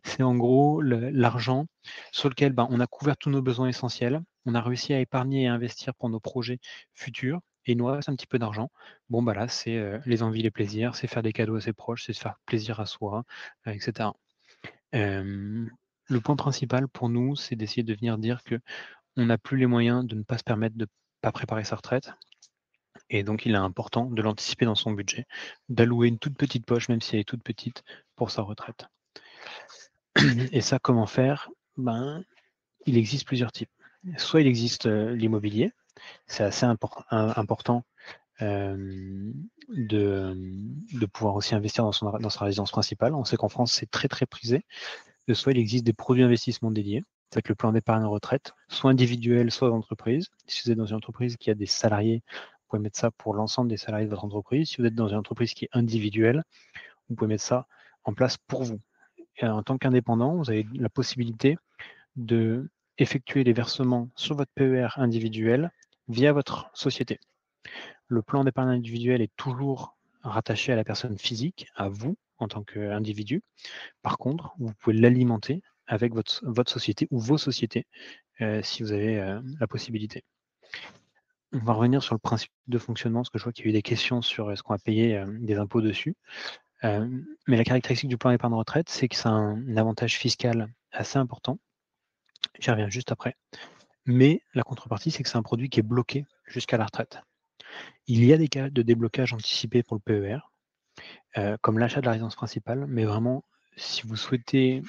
C'est en gros l'argent sur lequel on a couvert tous nos besoins essentiels, on a réussi à épargner et à investir pour nos projets futurs, et il nous reste un petit peu d'argent. Bon, là, c'est les envies, les plaisirs, c'est faire des cadeaux à ses proches, c'est se faire plaisir à soi, etc. Le point principal pour nous, c'est d'essayer de venir dire que on n'a plus les moyens de ne pas se permettre de ne pas préparer sa retraite. Et donc, il est important de l'anticiper dans son budget, d'allouer une toute petite poche, même si elle est toute petite, pour sa retraite. Et ça, comment faire? Il existe plusieurs types. Soit il existe l'immobilier, c'est assez important de pouvoir aussi investir dans sa résidence principale. On sait qu'en France, c'est très très prisé. Soit il existe des produits d'investissement dédiés, avec le plan d'épargne retraite, soit individuel, soit d'entreprise. Si vous êtes dans une entreprise qui a des salariés, vous pouvez mettre ça pour l'ensemble des salariés de votre entreprise. Si vous êtes dans une entreprise qui est individuelle, vous pouvez mettre ça en place pour vous. Et en tant qu'indépendant, vous avez la possibilité de effectuer les versements sur votre PER individuel via votre société. Le plan d'épargne individuel est toujours rattaché à la personne physique, à vous en tant qu'individu. Par contre, vous pouvez l'alimenter avec votre société ou vos sociétés si vous avez la possibilité. On va revenir sur le principe de fonctionnement, parce que je vois qu'il y a eu des questions sur est-ce qu'on va payer des impôts dessus. Mais la caractéristique du plan d'épargne retraite, c'est que c'est un avantage fiscal assez important. J'y reviens juste après. Mais la contrepartie, c'est que c'est un produit qui est bloqué jusqu'à la retraite. Il y a des cas de déblocage anticipé pour le PER, comme l'achat de la résidence principale, mais vraiment, si vous souhaitez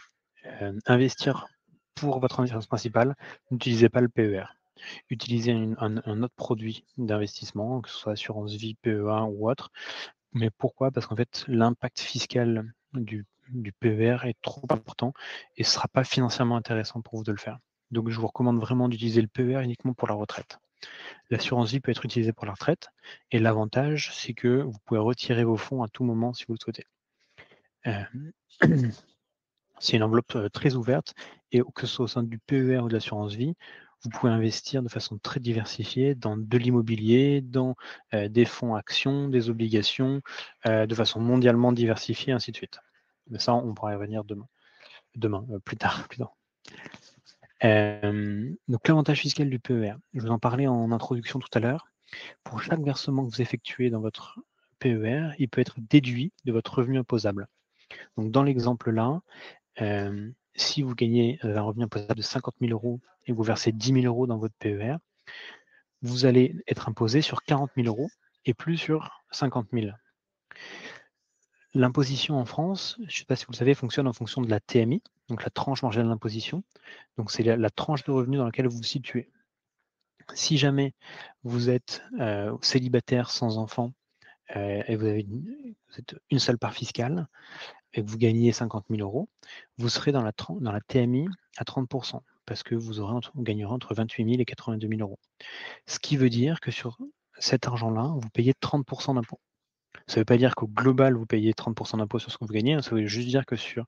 investir pour votre résidence principale, n'utilisez pas le PER. Utilisez un autre produit d'investissement, que ce soit assurance vie, PEA ou autre. Mais pourquoi? Parce qu'en fait, l'impact fiscal du PER est trop important et ce ne sera pas financièrement intéressant pour vous de le faire. Donc, je vous recommande vraiment d'utiliser le PER uniquement pour la retraite. L'assurance vie peut être utilisée pour la retraite et l'avantage, c'est que vous pouvez retirer vos fonds à tout moment si vous le souhaitez. C'est une enveloppe très ouverte et que ce soit au sein du PER ou de l'assurance vie, vous pouvez investir de façon très diversifiée dans de l'immobilier, dans des fonds actions, des obligations, de façon mondialement diversifiée, ainsi de suite. Mais ça, on pourra y revenir plus tard. Donc l'avantage fiscal du PER, je vous en parlais en introduction tout à l'heure. Pour chaque versement que vous effectuez dans votre PER, il peut être déduit de votre revenu imposable. Donc dans l'exemple là, si vous gagnez un revenu imposable de 50 000 € et vous versez 10 000 € dans votre PER, vous allez être imposé sur 40 000 € et plus sur 50 000. L'imposition en France, je ne sais pas si vous le savez, fonctionne en fonction de la TMI, donc la tranche marginale d'imposition. Donc c'est la tranche de revenu dans laquelle vous vous situez. Si jamais vous êtes célibataire sans enfant et vous êtes une seule part fiscale, et que vous gagnez 50 000 €, vous serez dans la TMI à 30 parce que vous gagnerez entre 28 000 et 82 000 euros. Ce qui veut dire que sur cet argent-là, vous payez 30 d'impôts. Ça ne veut pas dire qu'au global, vous payez 30 d'impôts sur ce que vous gagnez, hein, ça veut juste dire que sur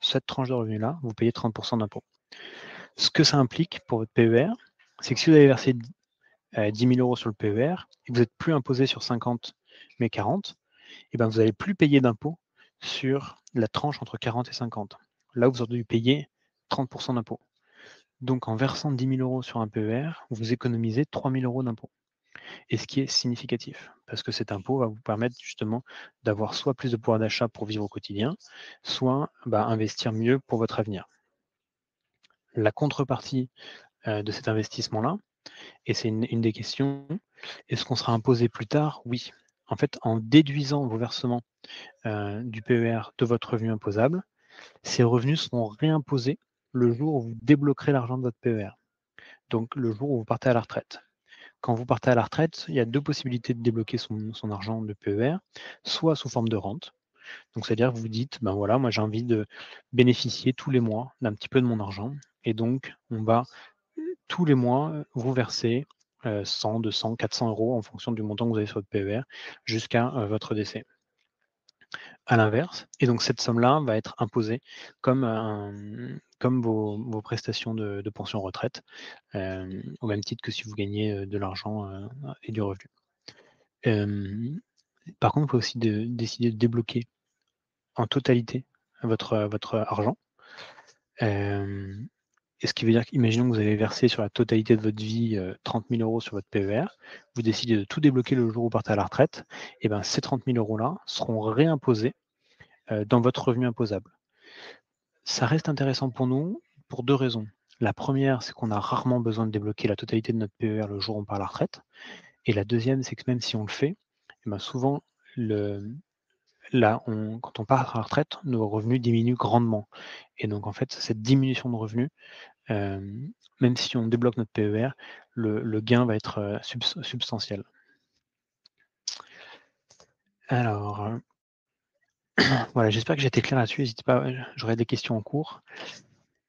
cette tranche de revenu-là, vous payez 30 d'impôts. Ce que ça implique pour votre PER, c'est que si vous avez versé 10 000 euros sur le PER et que vous n'êtes plus imposé sur 50 mais 40, et ben vous n'allez plus payer d'impôts sur la tranche entre 40 et 50. Là, vous aurez dû payer 30 d'impôts. Donc, en versant 10 000 euros sur un PER, vous économisez 3 000 euros d'impôts. Et ce qui est significatif, parce que cet impôt va vous permettre justement d'avoir soit plus de pouvoir d'achat pour vivre au quotidien, soit investir mieux pour votre avenir. La contrepartie de cet investissement-là, et c'est une des questions, est-ce qu'on sera imposé plus tard? Oui. En fait, en déduisant vos versements du PER de votre revenu imposable, ces revenus seront réimposés le jour où vous débloquerez l'argent de votre PER, donc le jour où vous partez à la retraite. Quand vous partez à la retraite, il y a 2 possibilités de débloquer son argent de PER, soit sous forme de rente. Donc c'est-à-dire que vous vous dites: «Ben voilà, moi j'ai envie de bénéficier tous les mois d'un petit peu de mon argent» et donc on va tous les mois vous verser 100, 200, 400 € en fonction du montant que vous avez sur votre PER jusqu'à votre décès. À l'inverse, et donc cette somme-là va être imposée comme vos prestations de pension retraite, au même titre que si vous gagnez de l'argent et du revenu. Par contre, vous pouvez aussi décider de débloquer en totalité votre argent. Et ce qui veut dire qu'imaginons que vous avez versé sur la totalité de votre vie 30 000 € sur votre PER, vous décidez de tout débloquer le jour où vous partez à la retraite, et ben ces 30 000 € là seront réimposés dans votre revenu imposable. Ça reste intéressant pour nous pour 2 raisons. La première, c'est qu'on a rarement besoin de débloquer la totalité de notre PER le jour où on part à la retraite. Et la deuxième, c'est que même si on le fait, eh ben souvent, quand on part à la retraite, nos revenus diminuent grandement. Et donc, en fait, cette diminution de revenus, même si on débloque notre PER, le gain va être substantiel. Alors, voilà, j'espère que j'ai été clair là-dessus. N'hésitez pas, j'aurai des questions en cours.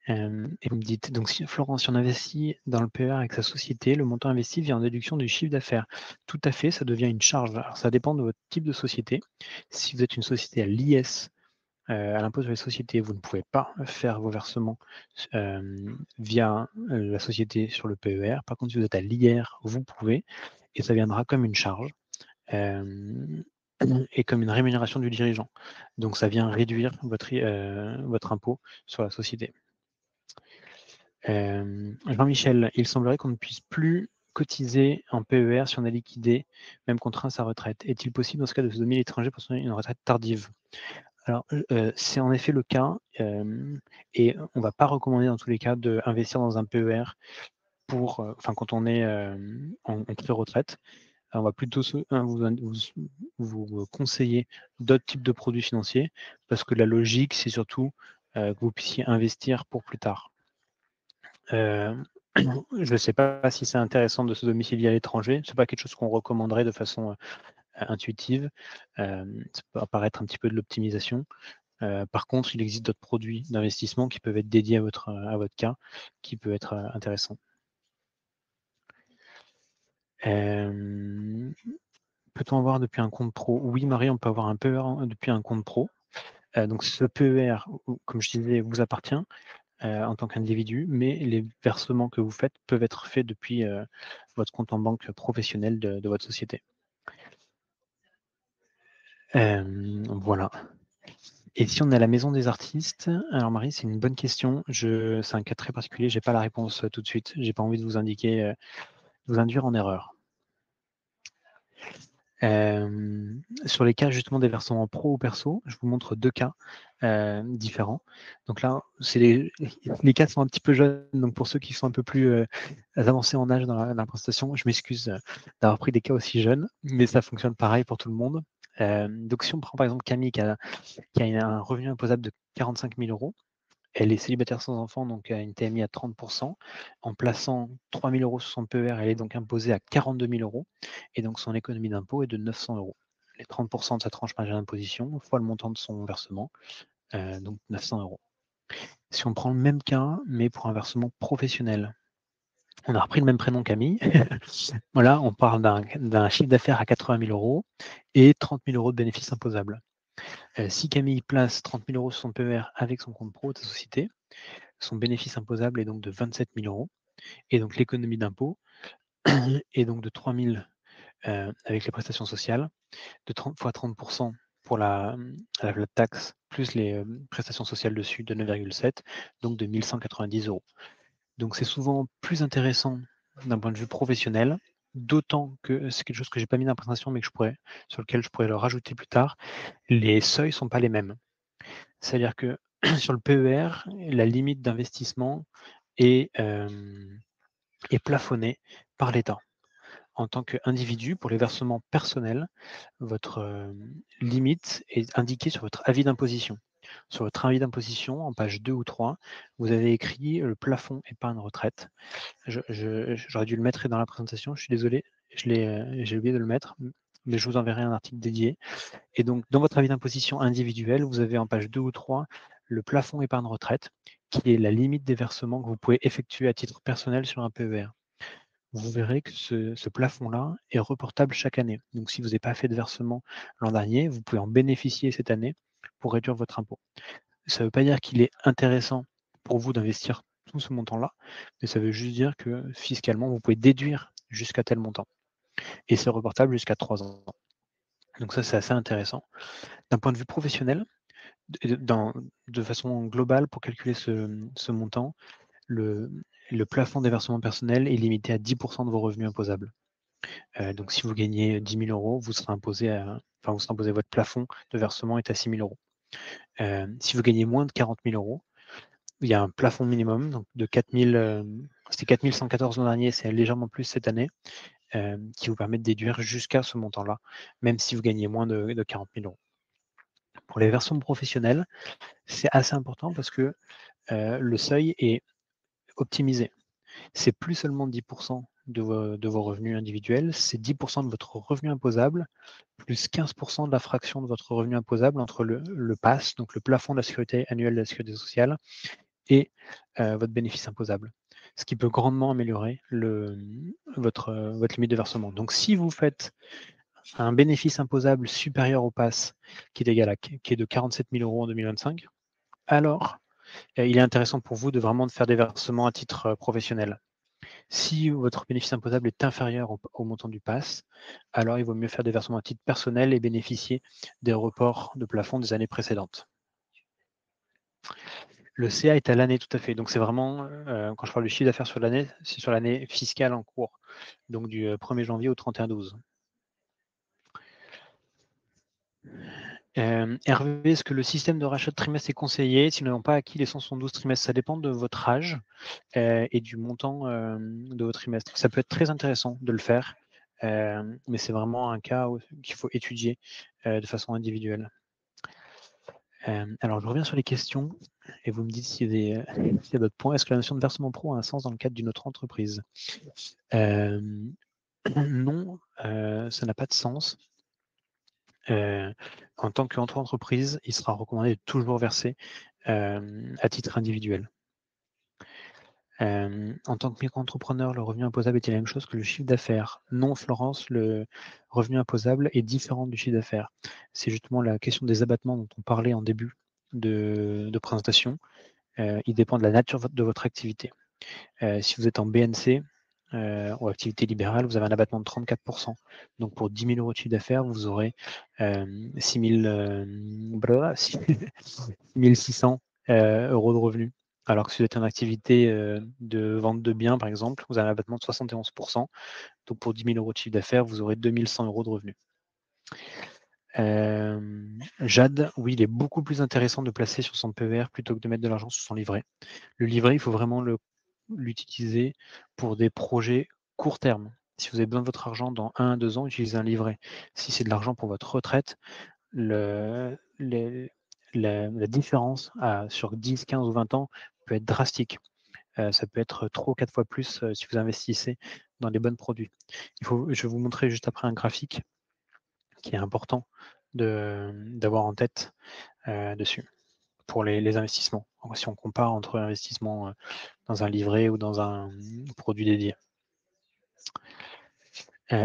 Et vous me dites, donc Florence, si on investit dans le PER avec sa société, le montant investi vient en déduction du chiffre d'affaires. Tout à fait, ça devient une charge. Alors, ça dépend de votre type de société. Si vous êtes une société à l'IS, à l'impôt sur les sociétés, vous ne pouvez pas faire vos versements via la société sur le PER. Par contre, si vous êtes à l'IR, vous pouvez, et ça viendra comme une charge et comme une rémunération du dirigeant. Donc, ça vient réduire votre impôt sur la société. Jean-Michel, il semblerait qu'on ne puisse plus cotiser en PER si on a liquidé, même contraint sa retraite. Est-il possible dans ce cas de se dominer l'étranger pour une retraite tardive? Alors, c'est en effet le cas, et on ne va pas recommander dans tous les cas d'investir dans un PER quand on est en pré-retraite. On va plutôt vous conseiller d'autres types de produits financiers parce que la logique, c'est surtout que vous puissiez investir pour plus tard. Je ne sais pas si c'est intéressant de se domicilier à l'étranger. Ce n'est pas quelque chose qu'on recommanderait de façon intuitive. Ça peut apparaître un petit peu de l'optimisation. Par contre, il existe d'autres produits d'investissement qui peuvent être dédiés à votre cas, qui peut être intéressant. Peut-on avoir depuis un compte pro? Oui, Marie, on peut avoir un PER depuis un compte pro. Donc ce PER, comme je disais, vous appartient en tant qu'individu, mais les versements que vous faites peuvent être faits depuis votre compte en banque professionnel de votre société. Voilà. Et si on est à la maison des artistes, alors Marie, c'est une bonne question. C'est un cas très particulier, j'ai pas la réponse tout de suite. J'ai pas envie de vous indiquer, de vous induire en erreur. Sur les cas justement des versements pro ou perso, je vous montre 2 cas différents. Donc là, les cas sont un petit peu jeunes, donc pour ceux qui sont un peu plus avancés en âge dans la prestation, je m'excuse d'avoir pris des cas aussi jeunes, mais ça fonctionne pareil pour tout le monde. Donc si on prend par exemple Camille qui a un revenu imposable de 45 000 €, elle est célibataire sans enfant, donc une TMI à 30 %. En plaçant 3 000 € sur son PER, elle est donc imposée à 42 000 € et donc son économie d'impôt est de 900 €. Les 30 % de sa tranche marginale d'imposition fois le montant de son versement, donc 900 €. Si on prend le même cas, mais pour un versement professionnel, on a repris le même prénom Camille. Voilà, on parle d'un chiffre d'affaires à 80 000 € et 30 000 € de bénéfices imposables. Si Camille place 30 000 € sur son PER avec son compte pro de sa société, son bénéfice imposable est donc de 27 000 € et donc l'économie d'impôt est donc de 3 000 avec les prestations sociales, de 30 fois 30 pour la flat tax, plus les prestations sociales dessus de 9,7, donc de 1 190 €. Donc c'est souvent plus intéressant d'un point de vue professionnel, d'autant que c'est quelque chose que j'ai pas mis dans la présentation, mais sur lequel je pourrais le rajouter plus tard. Les seuils sont pas les mêmes. C'est-à-dire que sur le PER, la limite d'investissement est, est plafonnée par l'État. En tant qu'individu, pour les versements personnels, votre limite est indiquée sur votre avis d'imposition. Sur votre avis d'imposition, en page 2 ou 3, vous avez écrit le plafond épargne retraite. J'aurais dû le mettre dans la présentation, je suis désolé, j'ai oublié de le mettre, mais je vous enverrai un article dédié. Et donc, dans votre avis d'imposition individuel, vous avez en page 2 ou 3 le plafond épargne retraite, qui est la limite des versements que vous pouvez effectuer à titre personnel sur un PER. Vous verrez que ce plafond-là est reportable chaque année. Donc, si vous n'avez pas fait de versement l'an dernier, vous pouvez en bénéficier cette année pour réduire votre impôt. Ça ne veut pas dire qu'il est intéressant pour vous d'investir tout ce montant-là, mais ça veut juste dire que fiscalement, vous pouvez déduire jusqu'à tel montant. Et c'est reportable jusqu'à 3 ans. Donc ça, c'est assez intéressant. D'un point de vue professionnel, de façon globale, pour calculer ce montant, le plafond des versements personnels est limité à 10 % de vos revenus imposables. Donc si vous gagnez 10 000 €, vous serez imposé votre plafond de versement est à 6 000 €. Si vous gagnez moins de 40 000 €, il y a un plafond minimum donc de 4 000, c'était 4 114 l'an dernier, c'est légèrement plus cette année, qui vous permet de déduire jusqu'à ce montant-là, même si vous gagnez moins de 40 000 €. Pour les versements professionnels, c'est assez important parce que le seuil est optimisé. C'est plus seulement 10 % de vos revenus individuels, c'est 10 % de votre revenu imposable, plus 15 % de la fraction de votre revenu imposable entre le PAS, donc le plafond de la sécurité annuelle de la sécurité sociale, et votre bénéfice imposable. Ce qui peut grandement améliorer votre limite de versement. Donc si vous faites un bénéfice imposable supérieur au PAS, qui est de 47 000 € en 2025, alors il est intéressant pour vous de faire des versements à titre professionnel. Si votre bénéfice imposable est inférieur au montant du PAS, alors il vaut mieux faire des versements à titre personnel et bénéficier des reports de plafond des années précédentes. Le CA est à l'année, tout à fait. Donc c'est vraiment, quand je parle du chiffre d'affaires sur l'année, c'est sur l'année fiscale en cours, donc du 1er janvier au 31/12. Hervé, est-ce que le système de rachat de trimestre est conseillé si nous n'avons pas acquis les 172 trimestres? Ça dépend de votre âge et du montant de vos trimestres. Ça peut être très intéressant de le faire, mais c'est vraiment un cas qu'il faut étudier de façon individuelle. Alors je reviens sur les questions et vous me dites s'il y a d'autres points. Est-ce que la notion de versement pro a un sens dans le cadre d'une autre entreprise? Non, ça n'a pas de sens. En tant qu'entreprise, il sera recommandé de toujours verser à titre individuel. En tant que micro-entrepreneur, le revenu imposable est-il la même chose que le chiffre d'affaires? Non, Florence, le revenu imposable est différent du chiffre d'affaires. C'est justement la question des abattements dont on parlait en début de présentation. Il dépend de la nature de votre activité. Si vous êtes en BNC ou activité libérale, vous avez un abattement de 34 %. Donc pour 10 000 € de chiffre d'affaires, vous aurez 6 600 € de revenus. Alors que si vous êtes en activité de vente de biens, par exemple, vous avez un abattement de 71 %. Donc pour 10 000 € de chiffre d'affaires, vous aurez 2 100 € de revenus. Jade, oui, il est beaucoup plus intéressant de placer sur son PER plutôt que de mettre de l'argent sur son livret. Le livret, il faut vraiment l'utiliser pour des projets court terme. Si vous avez besoin de votre argent dans 1 à 2 ans, utilisez un livret. Si c'est de l'argent pour votre retraite, la différence sur 10, 15 ou 20 ans peut être drastique. Ça peut être 3 ou 4 fois plus si vous investissez dans les bons produits. Je vais vous montrer juste après un graphique qui est important d'avoir en tête dessus. pour les investissements, si on compare entre investissement dans un livret ou dans un produit dédié.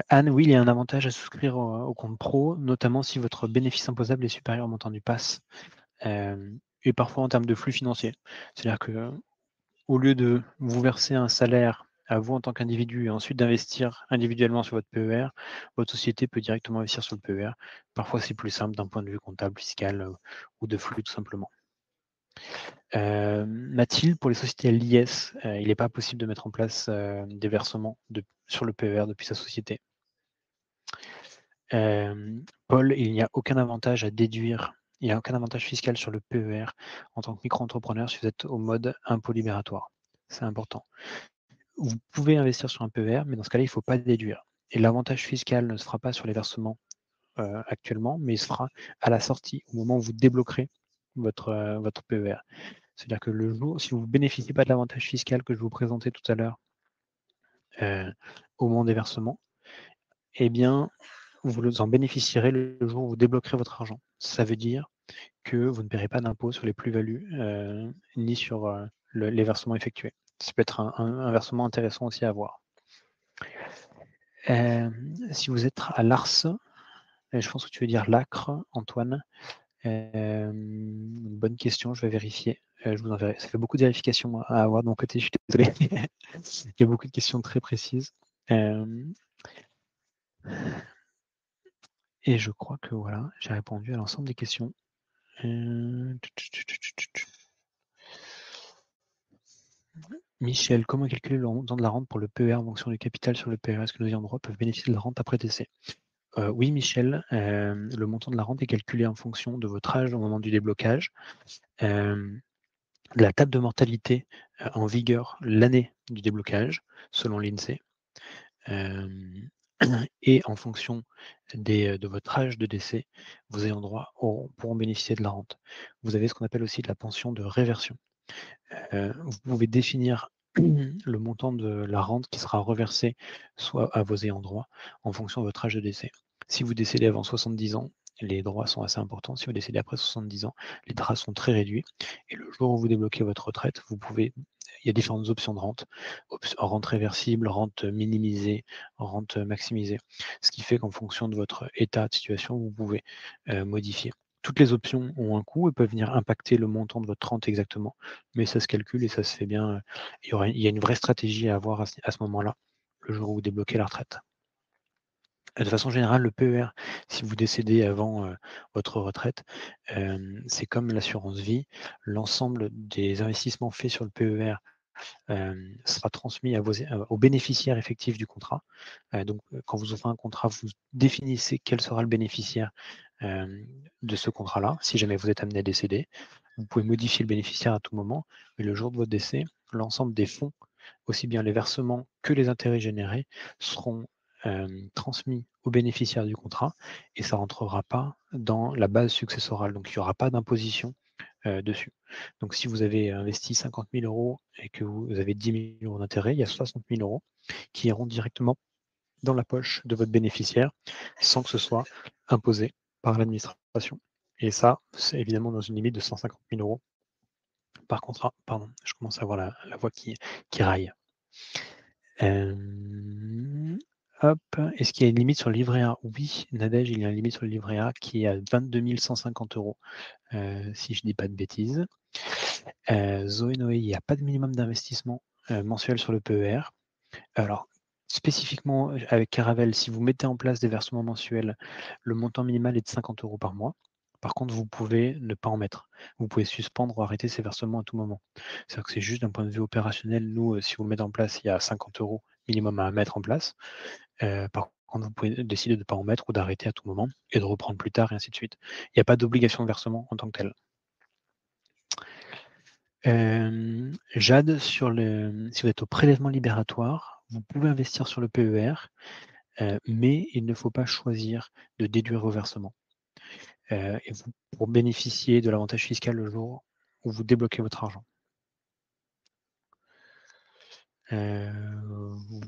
Anne, oui, il y a un avantage à souscrire au compte pro, notamment si votre bénéfice imposable est supérieur au montant du pass, et parfois en termes de flux financiers. C'est-à-dire que au lieu de vous verser un salaire à vous en tant qu'individu et ensuite d'investir individuellement sur votre PER, votre société peut directement investir sur le PER. Parfois, c'est plus simple d'un point de vue comptable, fiscal ou de flux tout simplement. Mathilde, pour les sociétés à l'IS, il n'est pas possible de mettre en place des versements sur le PER depuis sa société. Paul, il n'y a aucun avantage à déduire, il n'y a aucun avantage fiscal sur le PER en tant que micro-entrepreneur si vous êtes au mode impôt libératoire. C'est important. Vous pouvez investir sur un PER, mais dans ce cas-là, il ne faut pas déduire. Et l'avantage fiscal ne se fera pas sur les versements actuellement, mais il se fera à la sortie, au moment où vous débloquerez votre PER. C'est-à-dire que le jour, si vous ne bénéficiez pas de l'avantage fiscal que je vous présentais tout à l'heure au moment des versements, eh bien, vous en bénéficierez le jour où vous débloquerez votre argent. Ça veut dire que vous ne paierez pas d'impôt sur les plus-values ni sur les versements effectués. Ça peut être un versement intéressant aussi à voir. Si vous êtes à l'ARS, je pense que tu veux dire l'ACRE, Antoine. Bonne question, je vais vérifier. Je vous enverrai. Ça fait beaucoup de vérifications à avoir de mon côté, je suis désolé. Il y a beaucoup de questions très précises. Et je crois que voilà, j'ai répondu à l'ensemble des questions. Michel, comment calculer le montant de la rente pour le PER en fonction du capital sur le PER? Est-ce que nos ayants droit peuvent bénéficier de la rente après décès? Oui, Michel, le montant de la rente est calculé en fonction de votre âge au moment du déblocage, de la table de mortalité en vigueur l'année du déblocage, selon l'INSEE, et en fonction de votre âge de décès, vos ayants droit pourront bénéficier de la rente. Vous avez ce qu'on appelle aussi de la pension de réversion. Vous pouvez définir le montant de la rente qui sera reversée soit à vos ayants droit en fonction de votre âge de décès. Si vous décédez avant 70 ans, les droits sont assez importants. Si vous décédez après 70 ans, les droits sont très réduits. Et le jour où vous débloquez votre retraite, il y a différentes options de rente. Rente réversible, rente minimisée, rente maximisée. Ce qui fait qu'en fonction de votre état de situation, vous pouvez modifier. Toutes les options ont un coût et peuvent venir impacter le montant de votre rente exactement, mais ça se calcule et ça se fait bien. Il y a une vraie stratégie à avoir à ce moment-là, le jour où vous débloquez la retraite. De façon générale, le PER, si vous décédez avant votre retraite, c'est comme l'assurance vie. L'ensemble des investissements faits sur le PER sera transmis aux bénéficiaires effectifs du contrat. Donc, quand vous ouvrez un contrat, vous définissez quel sera le bénéficiaire de ce contrat-là, si jamais vous êtes amené à décéder. Vous pouvez modifier le bénéficiaire à tout moment, mais le jour de votre décès, l'ensemble des fonds, aussi bien les versements que les intérêts générés, seront transmis aux bénéficiaires du contrat et ça ne rentrera pas dans la base successorale. Donc, il n'y aura pas d'imposition dessus. Donc, si vous avez investi 50 000 euros et que vous avez 10 000 euros d'intérêt, il y a 60 000 euros qui iront directement dans la poche de votre bénéficiaire sans que ce soit imposé par l'administration. Et ça, c'est évidemment dans une limite de 150 000 euros par contrat. Pardon, je commence à avoir la voix qui raille. Hop, est-ce qu'il y a une limite sur le livret A? Oui, Nadège, il y a une limite sur le livret A qui est à 22 150 euros, si je ne dis pas de bêtises. Zoé Noé, il n'y a pas de minimum d'investissement mensuel sur le PER. Alors, spécifiquement avec Caravelle, si vous mettez en place des versements mensuels, le montant minimal est de 50 euros par mois. Par contre, vous pouvez ne pas en mettre. Vous pouvez suspendre ou arrêter ces versements à tout moment. C'est-à-dire que c'est juste d'un point de vue opérationnel. Nous, si vous le mettez en place, il y a 50 euros minimum à mettre en place. Par contre, vous pouvez décider de ne pas en mettre ou d'arrêter à tout moment et de reprendre plus tard et ainsi de suite. Il n'y a pas d'obligation de versement en tant que tel. Jade, si vous êtes au prélèvement libératoire, vous pouvez investir sur le PER, mais il ne faut pas choisir de déduire vos versements. Et pour bénéficier de l'avantage fiscal le jour où vous débloquez votre argent.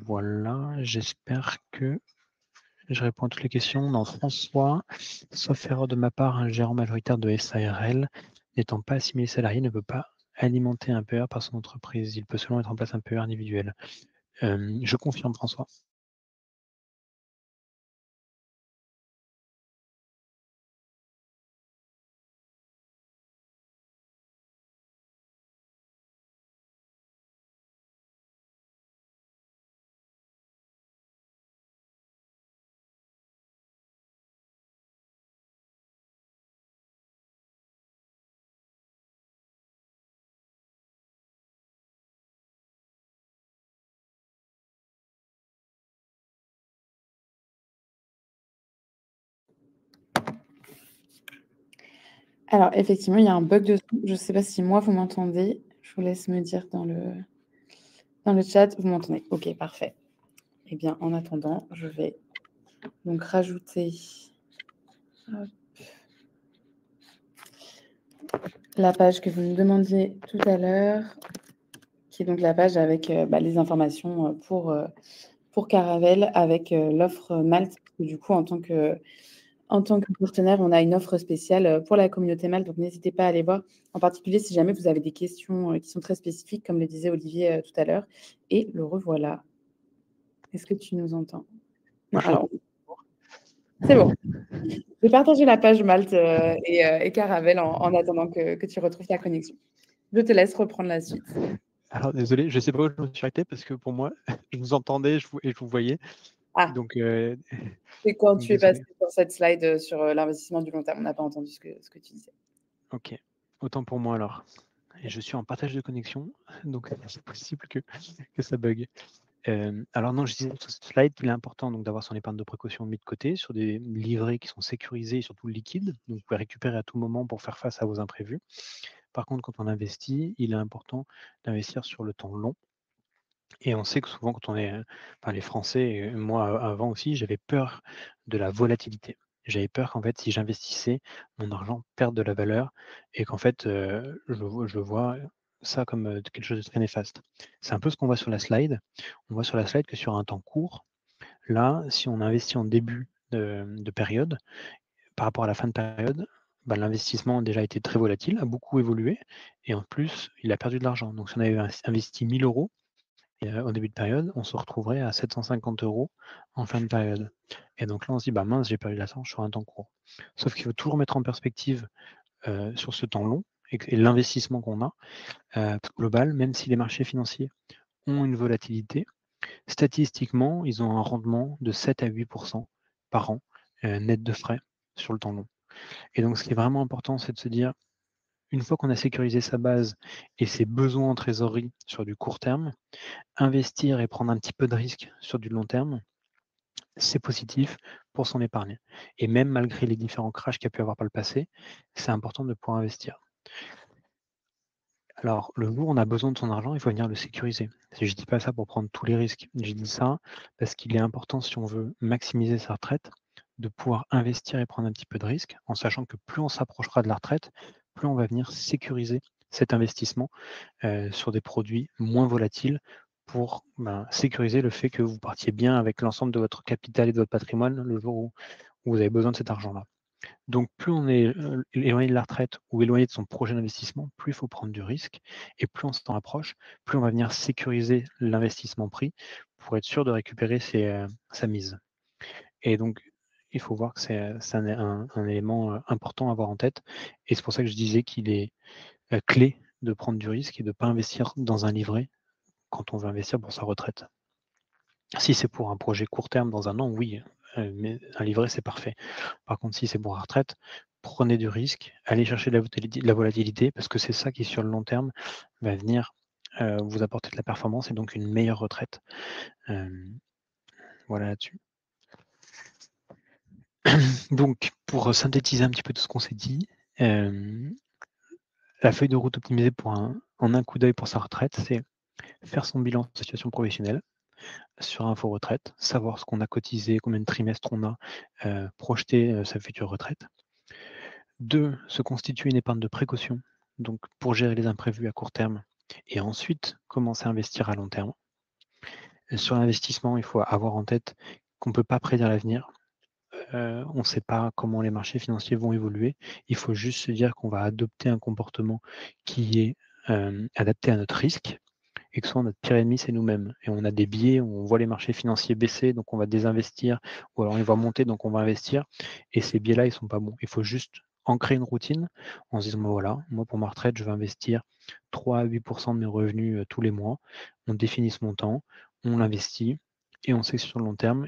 Voilà, j'espère que je réponds à toutes les questions. Non, François, sauf erreur de ma part, un gérant majoritaire de SARL n'étant pas assimilé salarié, ne peut pas alimenter un PER par son entreprise. Il peut seulement mettre en place un PER individuel. Je confirme, François. Alors effectivement, il y a un bug de son. Je ne sais pas si moi vous m'entendez. Je vous laisse me dire dans le chat. Vous m'entendez? OK, parfait. Eh bien, en attendant, je vais donc rajouter hop, la page que vous me demandiez tout à l'heure, qui est donc la page avec, les informations, pour Caravelle avec, l'offre Malte. Du coup, en tant que partenaire, on a une offre spéciale, pour la communauté Malte, donc n'hésitez pas à aller voir. En particulier, si jamais vous avez des questions, qui sont très spécifiques, comme le disait Olivier, tout à l'heure. Et le revoilà. Est-ce que tu nous entends? Non, Moi, je alors c'est bon. Je vais partager la page Malte, et Caravelle en attendant que tu retrouves ta connexion. Je te laisse reprendre la suite. Alors désolé, je ne sais pas où je me suis arrêté parce que pour moi, je vous entendais et je vous voyais. Ah, Donc, c'est quand donc tu es passé désolé. sur cette slide, sur, l'investissement du long terme. On n'a pas entendu ce que tu disais. OK. Autant pour moi alors. Et je suis en partage de connexion, donc c'est possible que ça bug. Alors non, je disais sur cette slide qu'il est important donc d'avoir son épargne de précaution mis de côté sur des livrets qui sont sécurisés et surtout liquides, donc vous pouvez récupérer à tout moment pour faire face à vos imprévus. Par contre, quand on investit, il est important d'investir sur le temps long. Et on sait que souvent quand on est, enfin les Français et moi avant aussi, j'avais peur de la volatilité. J'avais peur qu'en fait, si j'investissais, mon argent perde de la valeur et qu'en fait, je vois ça comme, quelque chose de très néfaste. C'est un peu ce qu'on voit sur la slide. On voit sur la slide que sur un temps court, là, si on investit en début de période, par rapport à la fin de période, bah, l'investissement a déjà été très volatile, a beaucoup évolué et en plus, il a perdu de l'argent. Donc si on avait investi 1 000 € et au début de période, on se retrouverait à 750 € en fin de période. Et donc là, on se dit: «Bah mince, j'ai perdu de l'argent sur un temps court». Sauf qu'il faut toujours mettre en perspective, sur ce temps long et l'investissement qu'on a, global, même si les marchés financiers ont une volatilité, statistiquement, ils ont un rendement de 7 à 8 par an, net de frais sur le temps long. Et donc ce qui est vraiment important, c'est de se dire, une fois qu'on a sécurisé sa base et ses besoins en trésorerie sur du court terme, investir et prendre un petit peu de risque sur du long terme, c'est positif pour son épargne. Et même malgré les différents crashs qu'il y a pu avoir par le passé, c'est important de pouvoir investir. Alors, le jour où on a besoin de son argent, il faut venir le sécuriser. Je ne dis pas ça pour prendre tous les risques. Je dis ça parce qu'il est important, si on veut maximiser sa retraite, de pouvoir investir et prendre un petit peu de risque, en sachant que plus on s'approchera de la retraite, plus on va venir sécuriser cet investissement sur des produits moins volatiles pour sécuriser le fait que vous partiez bien avec l'ensemble de votre capital et de votre patrimoine le jour où vous avez besoin de cet argent-là. Donc plus on est éloigné de la retraite ou éloigné de son projet d'investissement, plus il faut prendre du risque et plus on s'en rapproche, plus on va venir sécuriser l'investissement pris pour être sûr de récupérer sa mise. Et donc, il faut voir que c'est un élément important à avoir en tête et c'est pour ça que je disais qu'il est clé de prendre du risque et de ne pas investir dans un livret quand on veut investir pour sa retraite. Si c'est pour un projet court terme dans un an, oui, mais un livret, c'est parfait. Par contre, si c'est pour la retraite, prenez du risque, allez chercher de la volatilité parce que c'est ça qui, sur le long terme, va venir, vous apporter de la performance et donc une meilleure retraite. Voilà là-dessus. Donc pour synthétiser un petit peu tout ce qu'on s'est dit, la feuille de route optimisée en un coup d'œil pour sa retraite, c'est faire son bilan de situation professionnelle sur Info Retraite, savoir ce qu'on a cotisé, combien de trimestres on a, projeter, sa future retraite. 2, se constituer une épargne de précaution, donc pour gérer les imprévus à court terme et ensuite commencer à investir à long terme. Sur l'investissement, il faut avoir en tête qu'on ne peut pas prédire l'avenir. on ne sait pas comment les marchés financiers vont évoluer. Il faut juste se dire qu'on va adopter un comportement qui est, adapté à notre risque et que soit notre pire ennemi, c'est nous-mêmes et on a des biais où on voit les marchés financiers baisser, donc on va désinvestir ou alors ils vont monter, donc on va investir et ces biais-là, ils sont pas bons. Il faut juste ancrer une routine en se disant: «Bah, voilà, moi pour ma retraite, je vais investir 3 à 8 de mes revenus, tous les mois». On définit ce montant, on l'investit et on sait que sur le long terme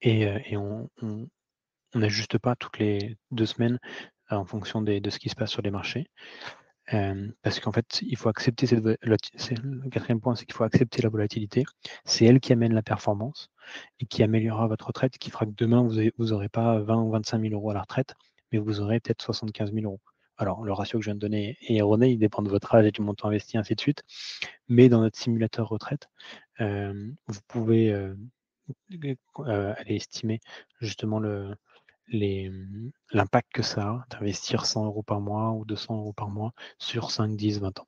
et on n'ajuste pas toutes les 2 semaines, en fonction de ce qui se passe sur les marchés. Parce qu'en fait, il faut accepter cette c'est le 4e point, c'est qu'il faut accepter la volatilité. C'est elle qui amène la performance et qui améliorera votre retraite, qui fera que demain vous aurez pas 20 ou 25 000 € à la retraite, mais vous aurez peut-être 75 000 €. Alors le ratio que je viens de donner est erroné, il dépend de votre âge et du montant investi, ainsi de suite. Mais dans notre simulateur retraite, vous pouvez, aller estimer justement l'impact que ça a d'investir 100 € par mois ou 200 € par mois sur 5, 10, 20 ans.